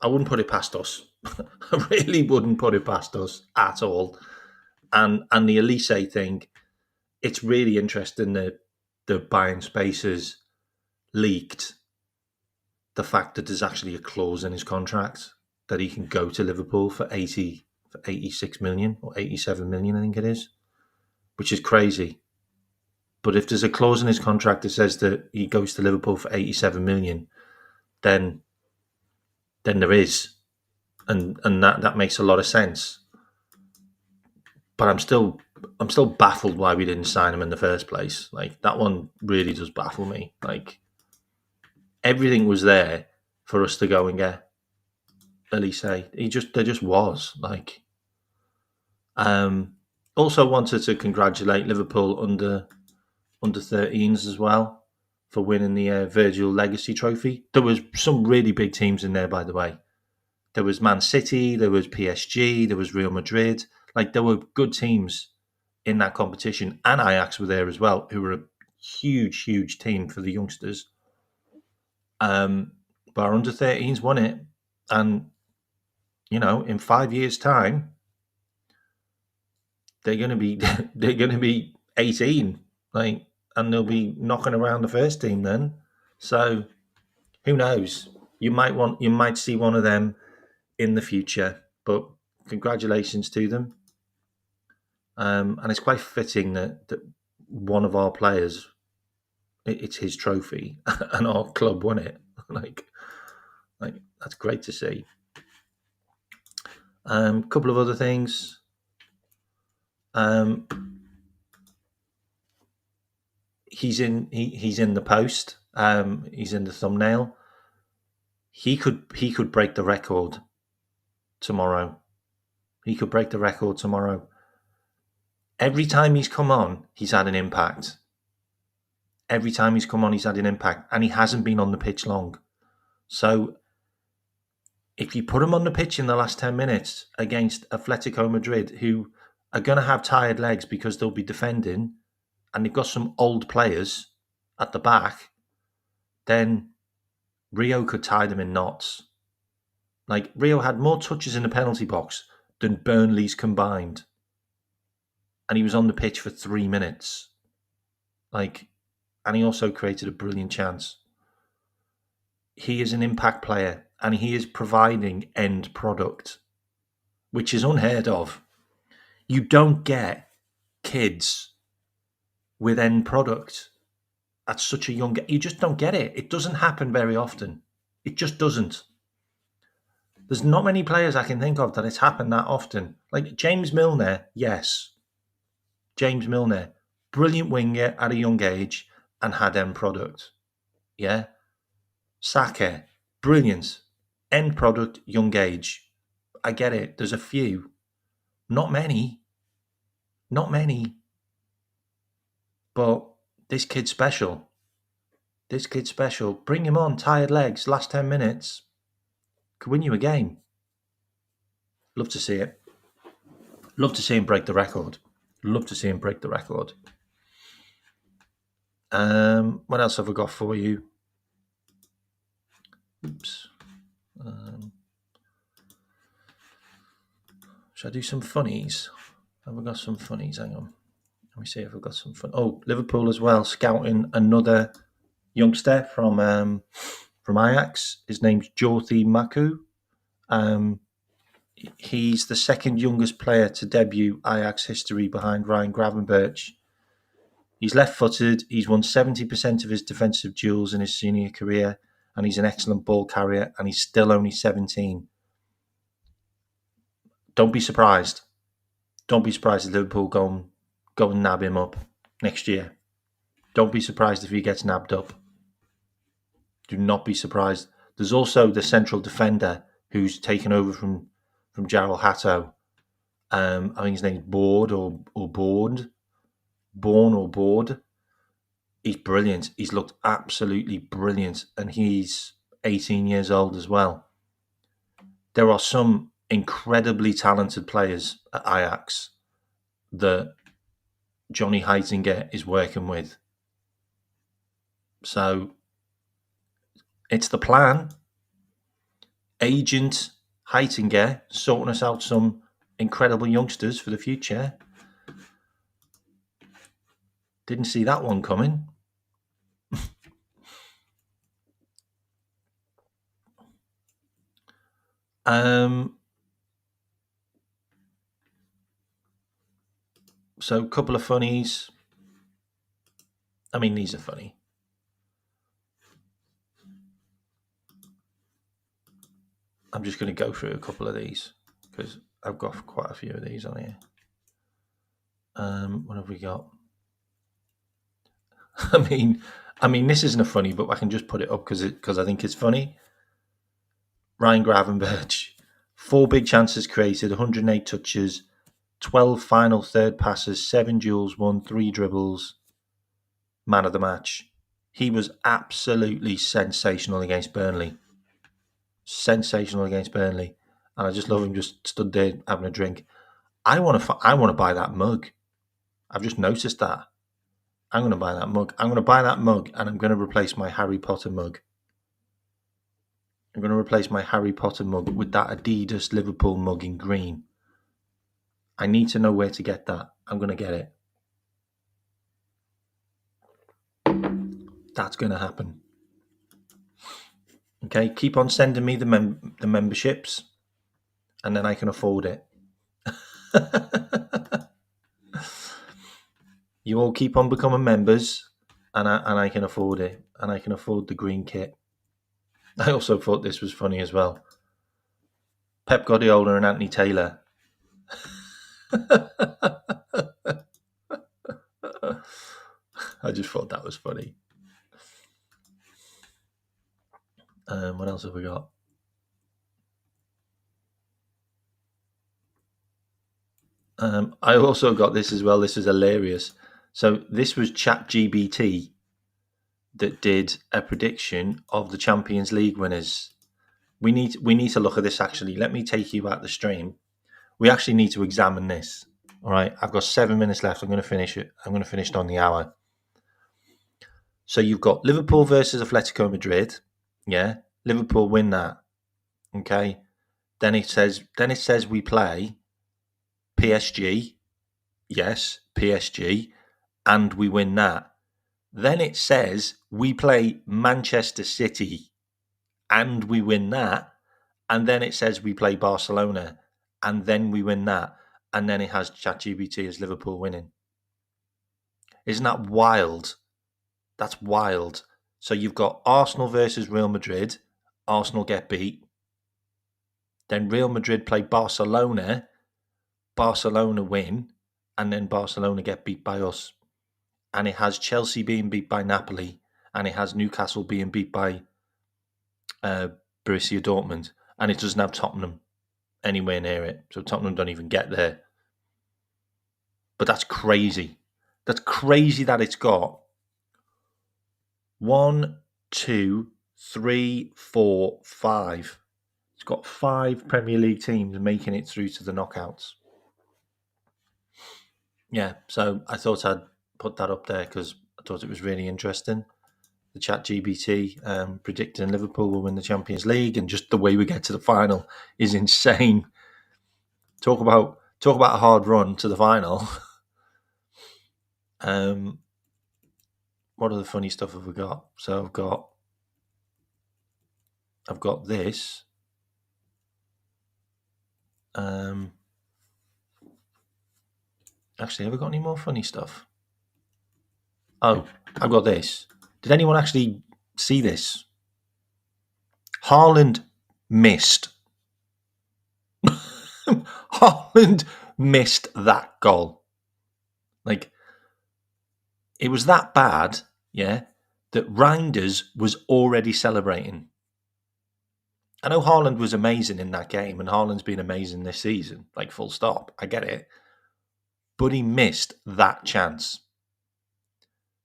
I wouldn't put it past us. I really wouldn't put it past us at all. And the Elise thing, it's really interesting that the buying spaces leaked the fact that there's actually a clause in his contract that he can go to Liverpool for 86 million or 87 million, I think it is, which is crazy. But if there's a clause in his contract that says that he goes to Liverpool for 87 million, then there is, and that makes a lot of sense. But I'm still baffled why we didn't sign him in the first place. Like that one really does baffle me. Like everything was there for us to go and get Elise. There just was like. Also wanted to congratulate Liverpool under 13s as well for winning the Virgil Legacy Trophy. There was some really big teams in there, by the way. There was Man City, there was PSG, there was Real Madrid. Like there were good teams in that competition, and Ajax were there as well, who were a huge, huge team for the youngsters. But our under 13s won it, and in 5 years' time, they're going to be 18, like, and they'll be knocking around the first team then. So who knows? You might see one of them in the future. But congratulations to them. And it's quite fitting that one of our players, it's his trophy, and our club won it. like that's great to see. Couple of other things. He's in the post. He's in the thumbnail. He could break the record tomorrow. He could break the record tomorrow. Every time he's come on, he's had an impact. Every time he's come on, he's had an impact, and he hasn't been on the pitch long. So if you put him on the pitch in the last 10 minutes against Atletico Madrid, who are going to have tired legs because they'll be defending, and they've got some old players at the back, then Rio could tie them in knots. Like, Rio had more touches in the penalty box than Burnley's combined. And he was on the pitch for 3 minutes. And he also created a brilliant chance. He is an impact player, and he is providing end product, which is unheard of. You don't get kids with end product at such a young age. You just don't get it. It doesn't happen very often. It just doesn't. There's not many players I can think of that it's happened that often. Like James Milner, yes. James Milner, brilliant winger at a young age and had end product. Yeah. Saka, brilliant. End product, young age. I get it. There's a few. Not many. Not many. But this kid's special. This kid's special. Bring him on, tired legs, last 10 minutes. Could win you a game. Love to see it. Love to see him break the record. Love to see him break the record. What else have I got for you? Oops. Should I do some funnies? Have we got some funnies? Hang on. Let me see if I've got some fun. Oh, Liverpool as well, scouting another youngster from Ajax. His name's Jordi Maku. He's the second youngest player to debut Ajax history behind Ryan Gravenberch. He's left-footed. He's won 70% of his defensive duels in his senior career, and he's an excellent ball carrier, and he's still only 17. Don't be surprised. Don't be surprised if Liverpool go and nab him up next year. Don't be surprised if he gets nabbed up. Do not be surprised. There's also the central defender who's taken over from Jarrell Hatto. I think his name's Bourne or Bourne. He's brilliant. He's looked absolutely brilliant, and he's 18 years old as well. There are some incredibly talented players at Ajax that Johnny Heitinger is working with. So it's the plan. Agent Heitinger sorting us out some incredible youngsters for the future. Didn't see that one coming. So a couple of funnies. I mean, these are funny. I'm just going to go through a couple of these because I've got quite a few of these on here. What have we got? I mean, this isn't a funny, but I can just put it up because I think it's funny. Ryan Gravenberch, 4 big chances created, 108 touches, 12 final third passes, 7 duels won, 3 dribbles. Man of the match. He was absolutely sensational against Burnley. And I just love him just stood there having a drink. I want to buy that mug. I've just noticed that. I'm going to buy that mug. I'm going to buy that mug, and I'm going to replace my Harry Potter mug. I'm going to replace my Harry Potter mug with that Adidas Liverpool mug in green. I need to know where to get that. I'm going to get it. That's going to happen. Okay, keep on sending me the memberships, and then I can afford it. You all keep on becoming members, and I can afford it, and I can afford the green kit. I also thought this was funny as well. Pep Guardiola and Anthony Taylor. I just thought that was funny. What else have we got? I also got this as well. This is hilarious. So this was ChatGPT that did a prediction of the Champions League winners. We need to look at this actually. Let me take you out the stream. We actually need to examine this. All right, I've got 7 minutes left. I'm going to finish it. I'm going to finish it on the hour. So you've got Liverpool versus Atletico Madrid. Yeah, Liverpool win that. Okay. Then it says we play PSG. Yes, PSG, and we win that. Then it says we play Manchester City and we win that. And then it says we play Barcelona and then we win that. And then it has ChatGPT as Liverpool winning. Isn't that wild? That's wild. So you've got Arsenal versus Real Madrid. Arsenal get beat. Then Real Madrid play Barcelona. Barcelona win. And then Barcelona get beat by us. And it has Chelsea being beat by Napoli. And it has Newcastle being beat by Borussia Dortmund. And it doesn't have Tottenham anywhere near it. So Tottenham don't even get there. But that's crazy. That's crazy that it's got 1, 2, 3, 4, 5. It's got 5 Premier League teams making it through to the knockouts. Yeah, so I thought I'd put that up there because I thought it was really interesting. The ChatGPT predicting Liverpool will win the Champions League, and just the way we get to the final is insane. Talk about a hard run to the final. What other funny stuff have we got? So I've got this. Actually, have I got any more funny stuff? Oh, I've got this. Did anyone actually see this? Haaland missed. Haaland missed that goal. Like, it was that bad, yeah, that Reinders was already celebrating. I know Haaland was amazing in that game, and Haaland's been amazing this season, like full stop. I get it. But he missed that chance.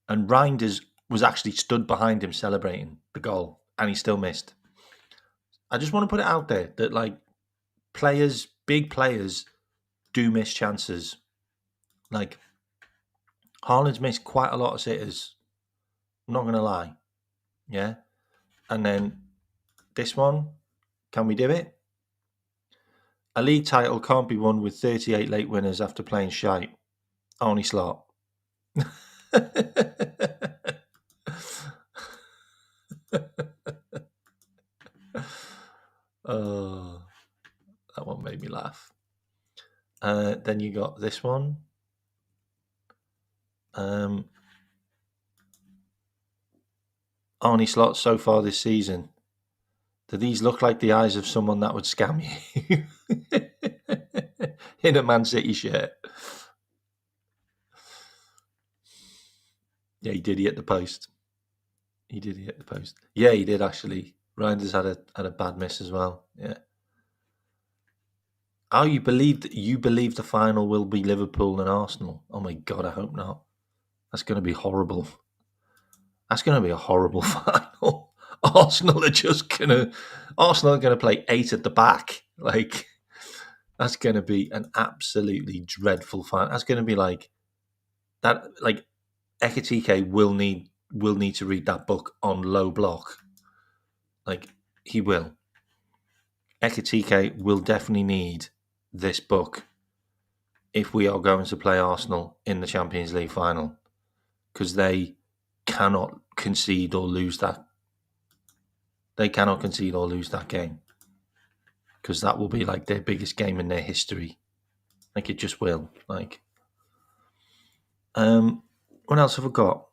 And Reinders was actually stood behind him celebrating the goal, and he still missed. I just want to put it out there that, like, players, big players, do miss chances. Like, Haaland's missed quite a lot of sitters. I'm not going to lie. Yeah. And then this one, can we do it? A league title can't be won with 38 late winners after playing shite. Only slot. Oh, that one made me laugh. Then you got this one. Arnie slots so far this season. Do these look like the eyes of someone that would scam you in a Man City shirt? Yeah, he did. He hit the post. He did hit the post. Yeah, he did actually. Reinders had a bad miss as well. Yeah. Oh, you believe the final will be Liverpool and Arsenal? Oh my God, I hope not. That's going to be horrible. That's going to be a horrible final. Arsenal are gonna play 8 at the back. Like, that's going to be an absolutely dreadful final. That's going to be like that. Like, Ekitike will need to read that book on low block. Like, he will. Ekitike will definitely need this book if we are going to play Arsenal in the Champions League final, because they cannot concede or lose that. They cannot concede or lose that game, because that will be like their biggest game in their history. Like, it just will. Like, what else have I got?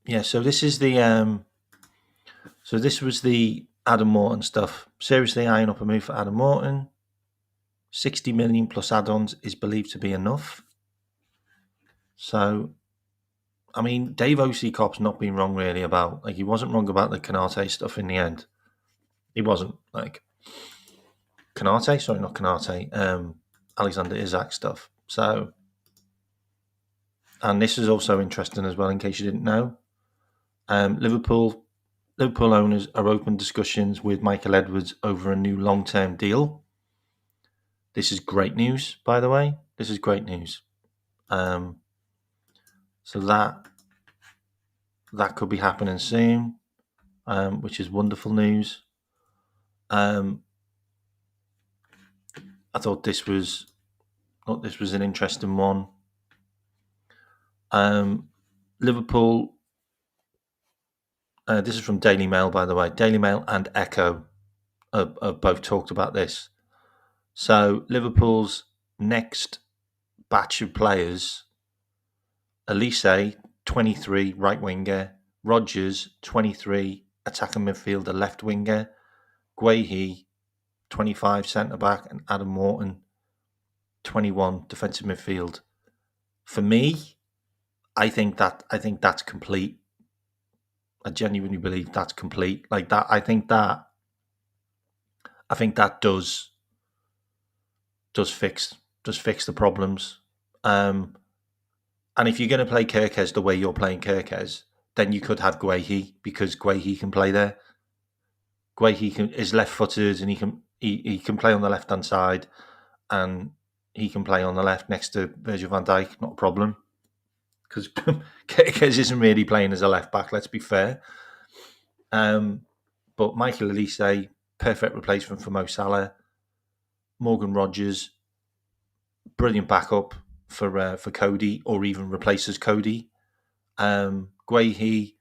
Yeah, so this is the so this was the Adam Morton stuff. Seriously eyeing up a move for Adam Morton. 60 million plus add-ons is believed to be enough. So, I mean, Dave Oseacop's not been wrong really about, like, he wasn't wrong about the Canate stuff in the end. He wasn't, like, Alexander Isak stuff. So, and this is also interesting as well, in case you didn't know. Liverpool owners are open discussions with Michael Edwards over a new long-term deal. This is great news, by the way. This is great news. So that could be happening soon, which is wonderful news. I thought this was an interesting one. Liverpool. This is from Daily Mail, by the way. Daily Mail and Echo have both talked about this. So Liverpool's next batch of players: Elise, 23, right winger; Rodgers, 23, attacking midfielder, left winger; Guehi, 25, centre back; and Adam Morton, 21, defensive midfield. For me, I think that's complete. I genuinely believe that's complete. Like that, I think that does fix the problems. And if you're going to play Kirkes the way you're playing Kirkes, then you could have Guehi, because Guehi can play there. Guehi is left-footed, and he can play on the left-hand side, and he can play on the left next to Virgil van Dijk, not a problem. Because Kirkes isn't really playing as a left-back, let's be fair. But Michael Olise, perfect replacement for Mo Salah. Morgan Rogers, brilliant backup for Cody, or even replaces Cody. Guehi,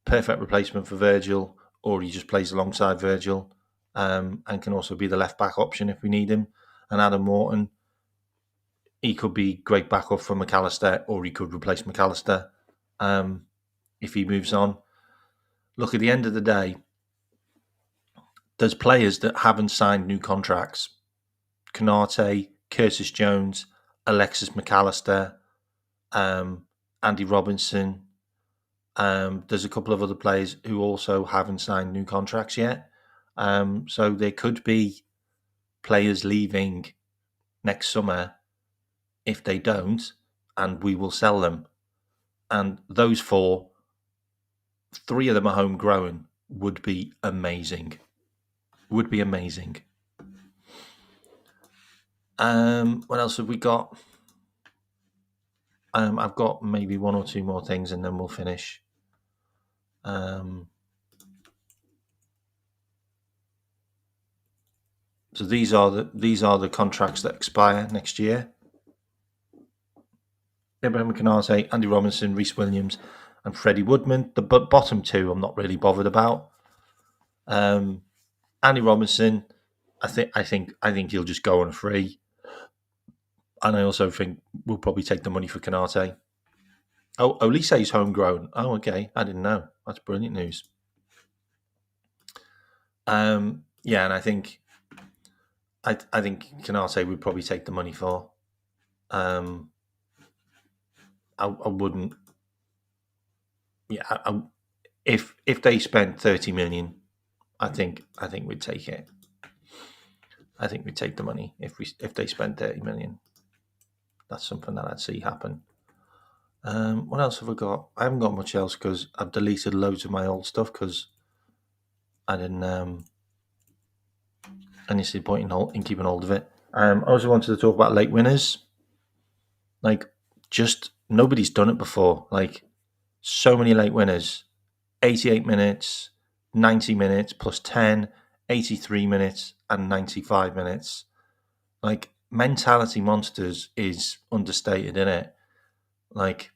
perfect replacement for Virgil, or he just plays alongside Virgil, and can also be the left back option if we need him. And Adam Morton, he could be great backup for McAllister, or he could replace McAllister if he moves on. Look, at the end of the day, there's players that haven't signed new contracts. Canate, Curtis Jones, Alexis McAllister, Andy Robinson. There's a couple of other players who also haven't signed new contracts yet. So there could be players leaving next summer if they don't, and we will sell them. And those 4, 3 of them are homegrown, would be amazing. Would be amazing. What else have we got? I've got maybe 1 or 2 more things, and then we'll finish. So these are the contracts that expire next year. Ibrahim Konate, Andy Robinson, Reece Williams, and Freddie Woodman. The bottom 2 I'm not really bothered about. Andy Robinson, I think he'll just go on a free, and I also think we'll probably take the money for Konate. Oh, Olise's homegrown. Oh, okay, I didn't know. That's brilliant news. Yeah, and I think Konate would probably take the money for. I wouldn't. Yeah, if they spent 30 million, I think we'd take it. I think we'd take the money if they spent 30 million. That's something that I'd see happen. What else have I got? I haven't got much else because I've deleted loads of my old stuff because I didn't. I didn't see the point in keeping hold of it. I also wanted to talk about late winners. Like, just nobody's done it before. Like, so many late winners. 88 minutes, 90 minutes plus 10, 83 minutes, and 95 minutes. Like, mentality monsters is understated, isn't it? Like,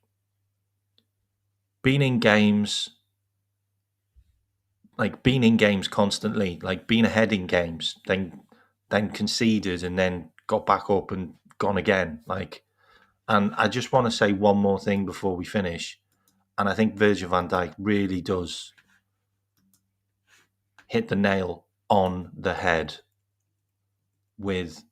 being in games constantly, like being ahead in games, then conceded and then got back up and gone again. Like, and I just want to say one more thing before we finish. And I think Virgil van Dijk really does hit the nail on the head with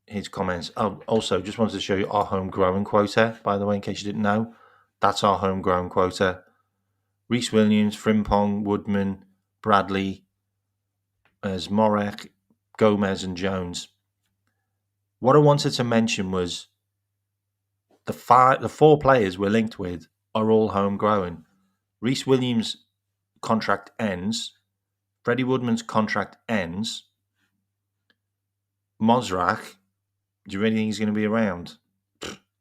his comments. Oh, also, just wanted to show you our homegrown quota, by the way, in case you didn't know. That's our homegrown quota. Reece Williams, Frimpong, Woodman, Bradley, as Morek, Gomez, and Jones. What I wanted to mention was the 4 players we're linked with are all homegrown. Reece Williams' contract ends. Freddie Woodman's contract ends. Mosrak, do you really think he's going to be around?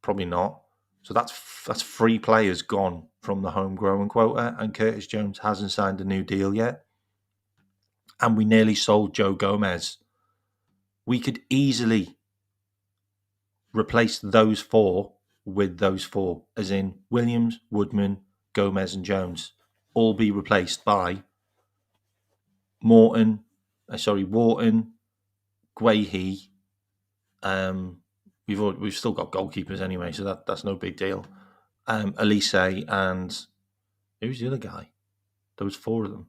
Probably not. So that's 3 players gone from the homegrown quota, and Curtis Jones hasn't signed a new deal yet. And we nearly sold Joe Gomez. We could easily replace those 4 with those 4, as in Williams, Woodman, Gomez, and Jones, all be replaced by Wharton, Guehi. We've still got goalkeepers anyway, so that's no big deal. Olise, and who's the other guy? There was 4 of them.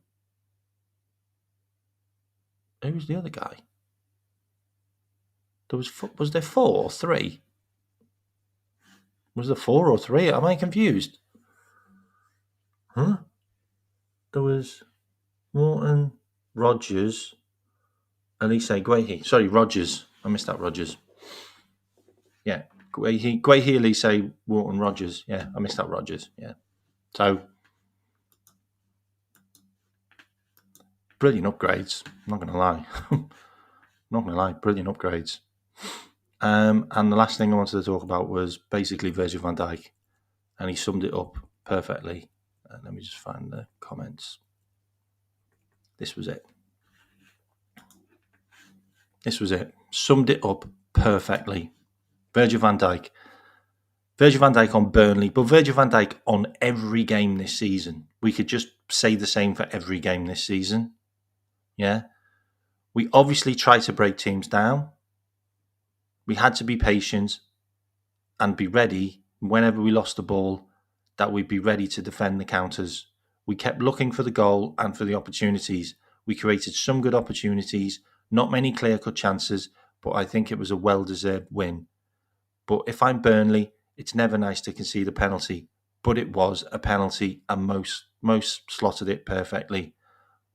Who was the other guy? Was there 4 or 3? Was there 4 or 3? Am I confused? Huh? There was Morton, Rogers, Olise, Guehi. Sorry, Rogers. I missed that, Rogers. Yeah, Guehi, Olise, Morton, Rogers. Yeah, I missed that, Rogers. Yeah. So, brilliant upgrades. I'm not going to lie. Not going to lie, brilliant upgrades. And the last thing I wanted to talk about was basically Virgil van Dijk, and he summed it up perfectly. Let me just find the comments. This was it. This was it. Summed it up perfectly. Virgil van Dijk. Virgil van Dijk on Burnley, but Virgil van Dijk on every game this season. We could just say the same for every game this season. Yeah. We obviously try to break teams down. We had to be patient and be ready whenever we lost the ball, that we'd be ready to defend the counters. We kept looking for the goal and for the opportunities. We created some good opportunities, not many clear-cut chances, but I think it was a well-deserved win. But if I'm Burnley, it's never nice to concede a penalty, but it was a penalty and most slotted it perfectly.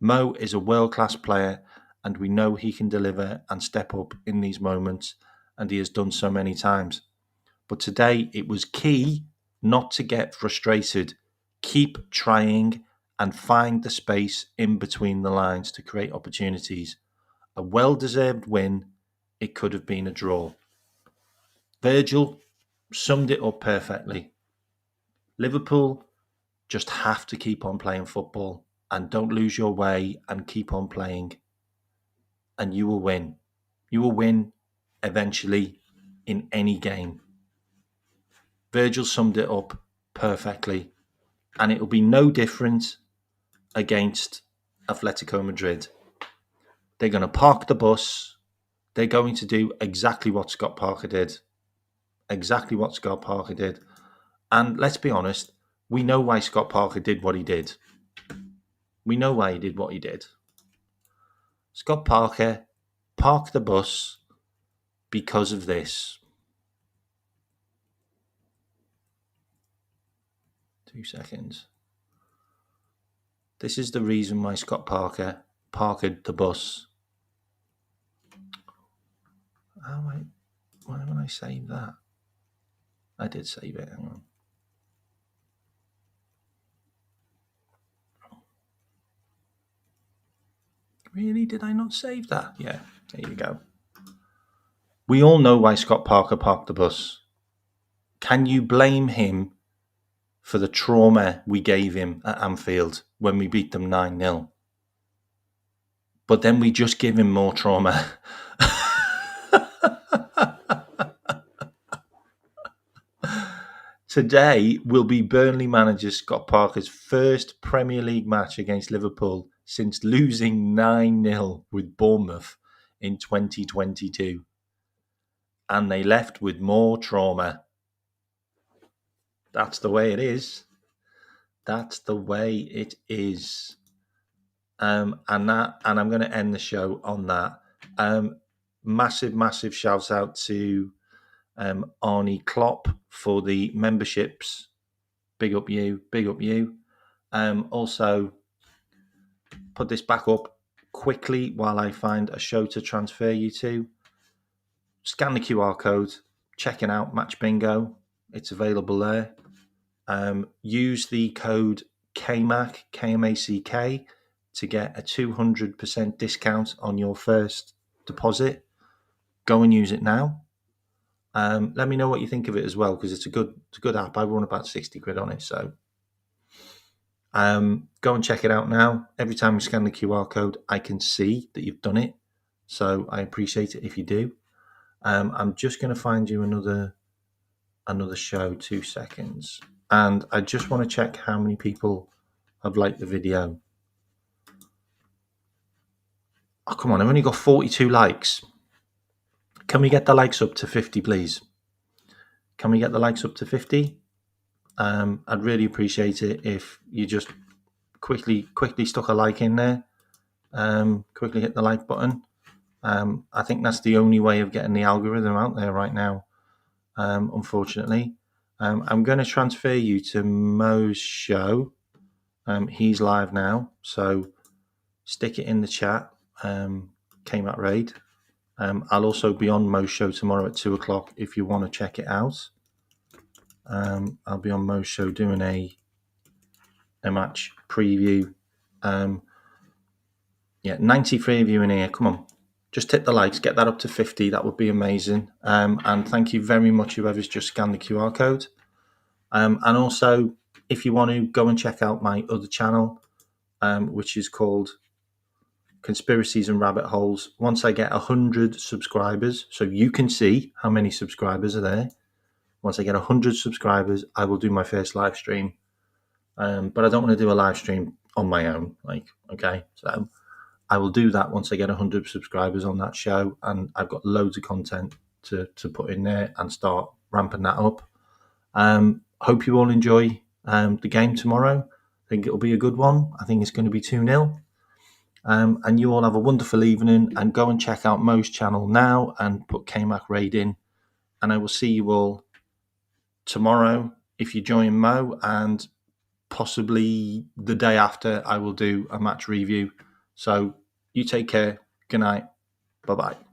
Mo is a world-class player and we know he can deliver and step up in these moments, and he has done so many times. But today it was key not to get frustrated. Keep trying and find the space in between the lines to create opportunities. A well-deserved win. It could have been a draw. Virgil summed it up perfectly. Liverpool just have to keep on playing football and don't lose your way and keep on playing. And you will win. You will win eventually in any game. Virgil summed it up perfectly. And it will be no different against Atletico Madrid. They're going to park the bus. They're going to do exactly what Scott Parker did. Exactly what Scott Parker did. And let's be honest, we know why Scott Parker did what he did. We know why he did what he did. Scott Parker parked the bus because of this. 2 seconds. This is the reason why Scott Parker parked the bus. Oh, wait. Why would I save that? I did save it. Hang on. Really? Did I not save that? Yeah, there you go. We all know why Scott Parker parked the bus. Can you blame him for the trauma we gave him at Anfield when we beat them 9-0? But then we just give him more trauma. Today will be Burnley manager Scott Parker's first Premier League match against Liverpool since losing 9-0 with Bournemouth in 2022. And they left with more trauma. That's the way it is. That's the way it is. And I'm going to end the show on that. Massive shout out to Arnie Klopp for the memberships. Big up you. Also, put this back up quickly while I find a show to transfer you to. Scan the QR code, checking out Match Bingo. It's available there. Use the code KMack, KMack, to get a 200% discount on your first deposit. Go and use it now. Let me know what you think of it as well, because it's a good app. I won about 60 quid on it, so go and check it out now. Every time you scan the QR code, I can see that you've done it, so I appreciate it if you do. I'm just going to find you another show. 2 seconds, and I just want to check how many people have liked the video. Oh, come on, I've only got 42 likes. Can we get the likes up to 50, please? Can we get the likes up to 50? I'd really appreciate it if you just quickly stuck a like in there. Quickly hit the like button. I think that's the only way of getting the algorithm out there right now, unfortunately. I'm going to transfer you to Mo's show. He's live now, so stick it in the chat. KMack Raid. I'll also be on Mo's show tomorrow at 2 o'clock if you want to check it out. I'll be on Mo's show doing a match preview. 93 of you in here. Come on, just hit the likes, get that up to 50. That would be amazing. And thank you very much, whoever's just scanned the QR code. And also, if you want to go and check out my other channel, which is called conspiracies and rabbit holes. Once I get 100 subscribers, so you can see how many subscribers are there. Once I get 100 subscribers, I will do my first live stream. But I don't want to do a live stream on my own. Okay, so I will do that once I get 100 subscribers on that show, and I've got loads of content to put in there and start ramping that up. Hope you all enjoy the game tomorrow. I think it'll be a good one. I think it's going to be 2-0. And you all have a wonderful evening, and go and check out Mo's channel now and put KMack Raid in. And I will see you all tomorrow if you join Mo, and possibly the day after I will do a match review. So you take care. Good night. Bye-bye.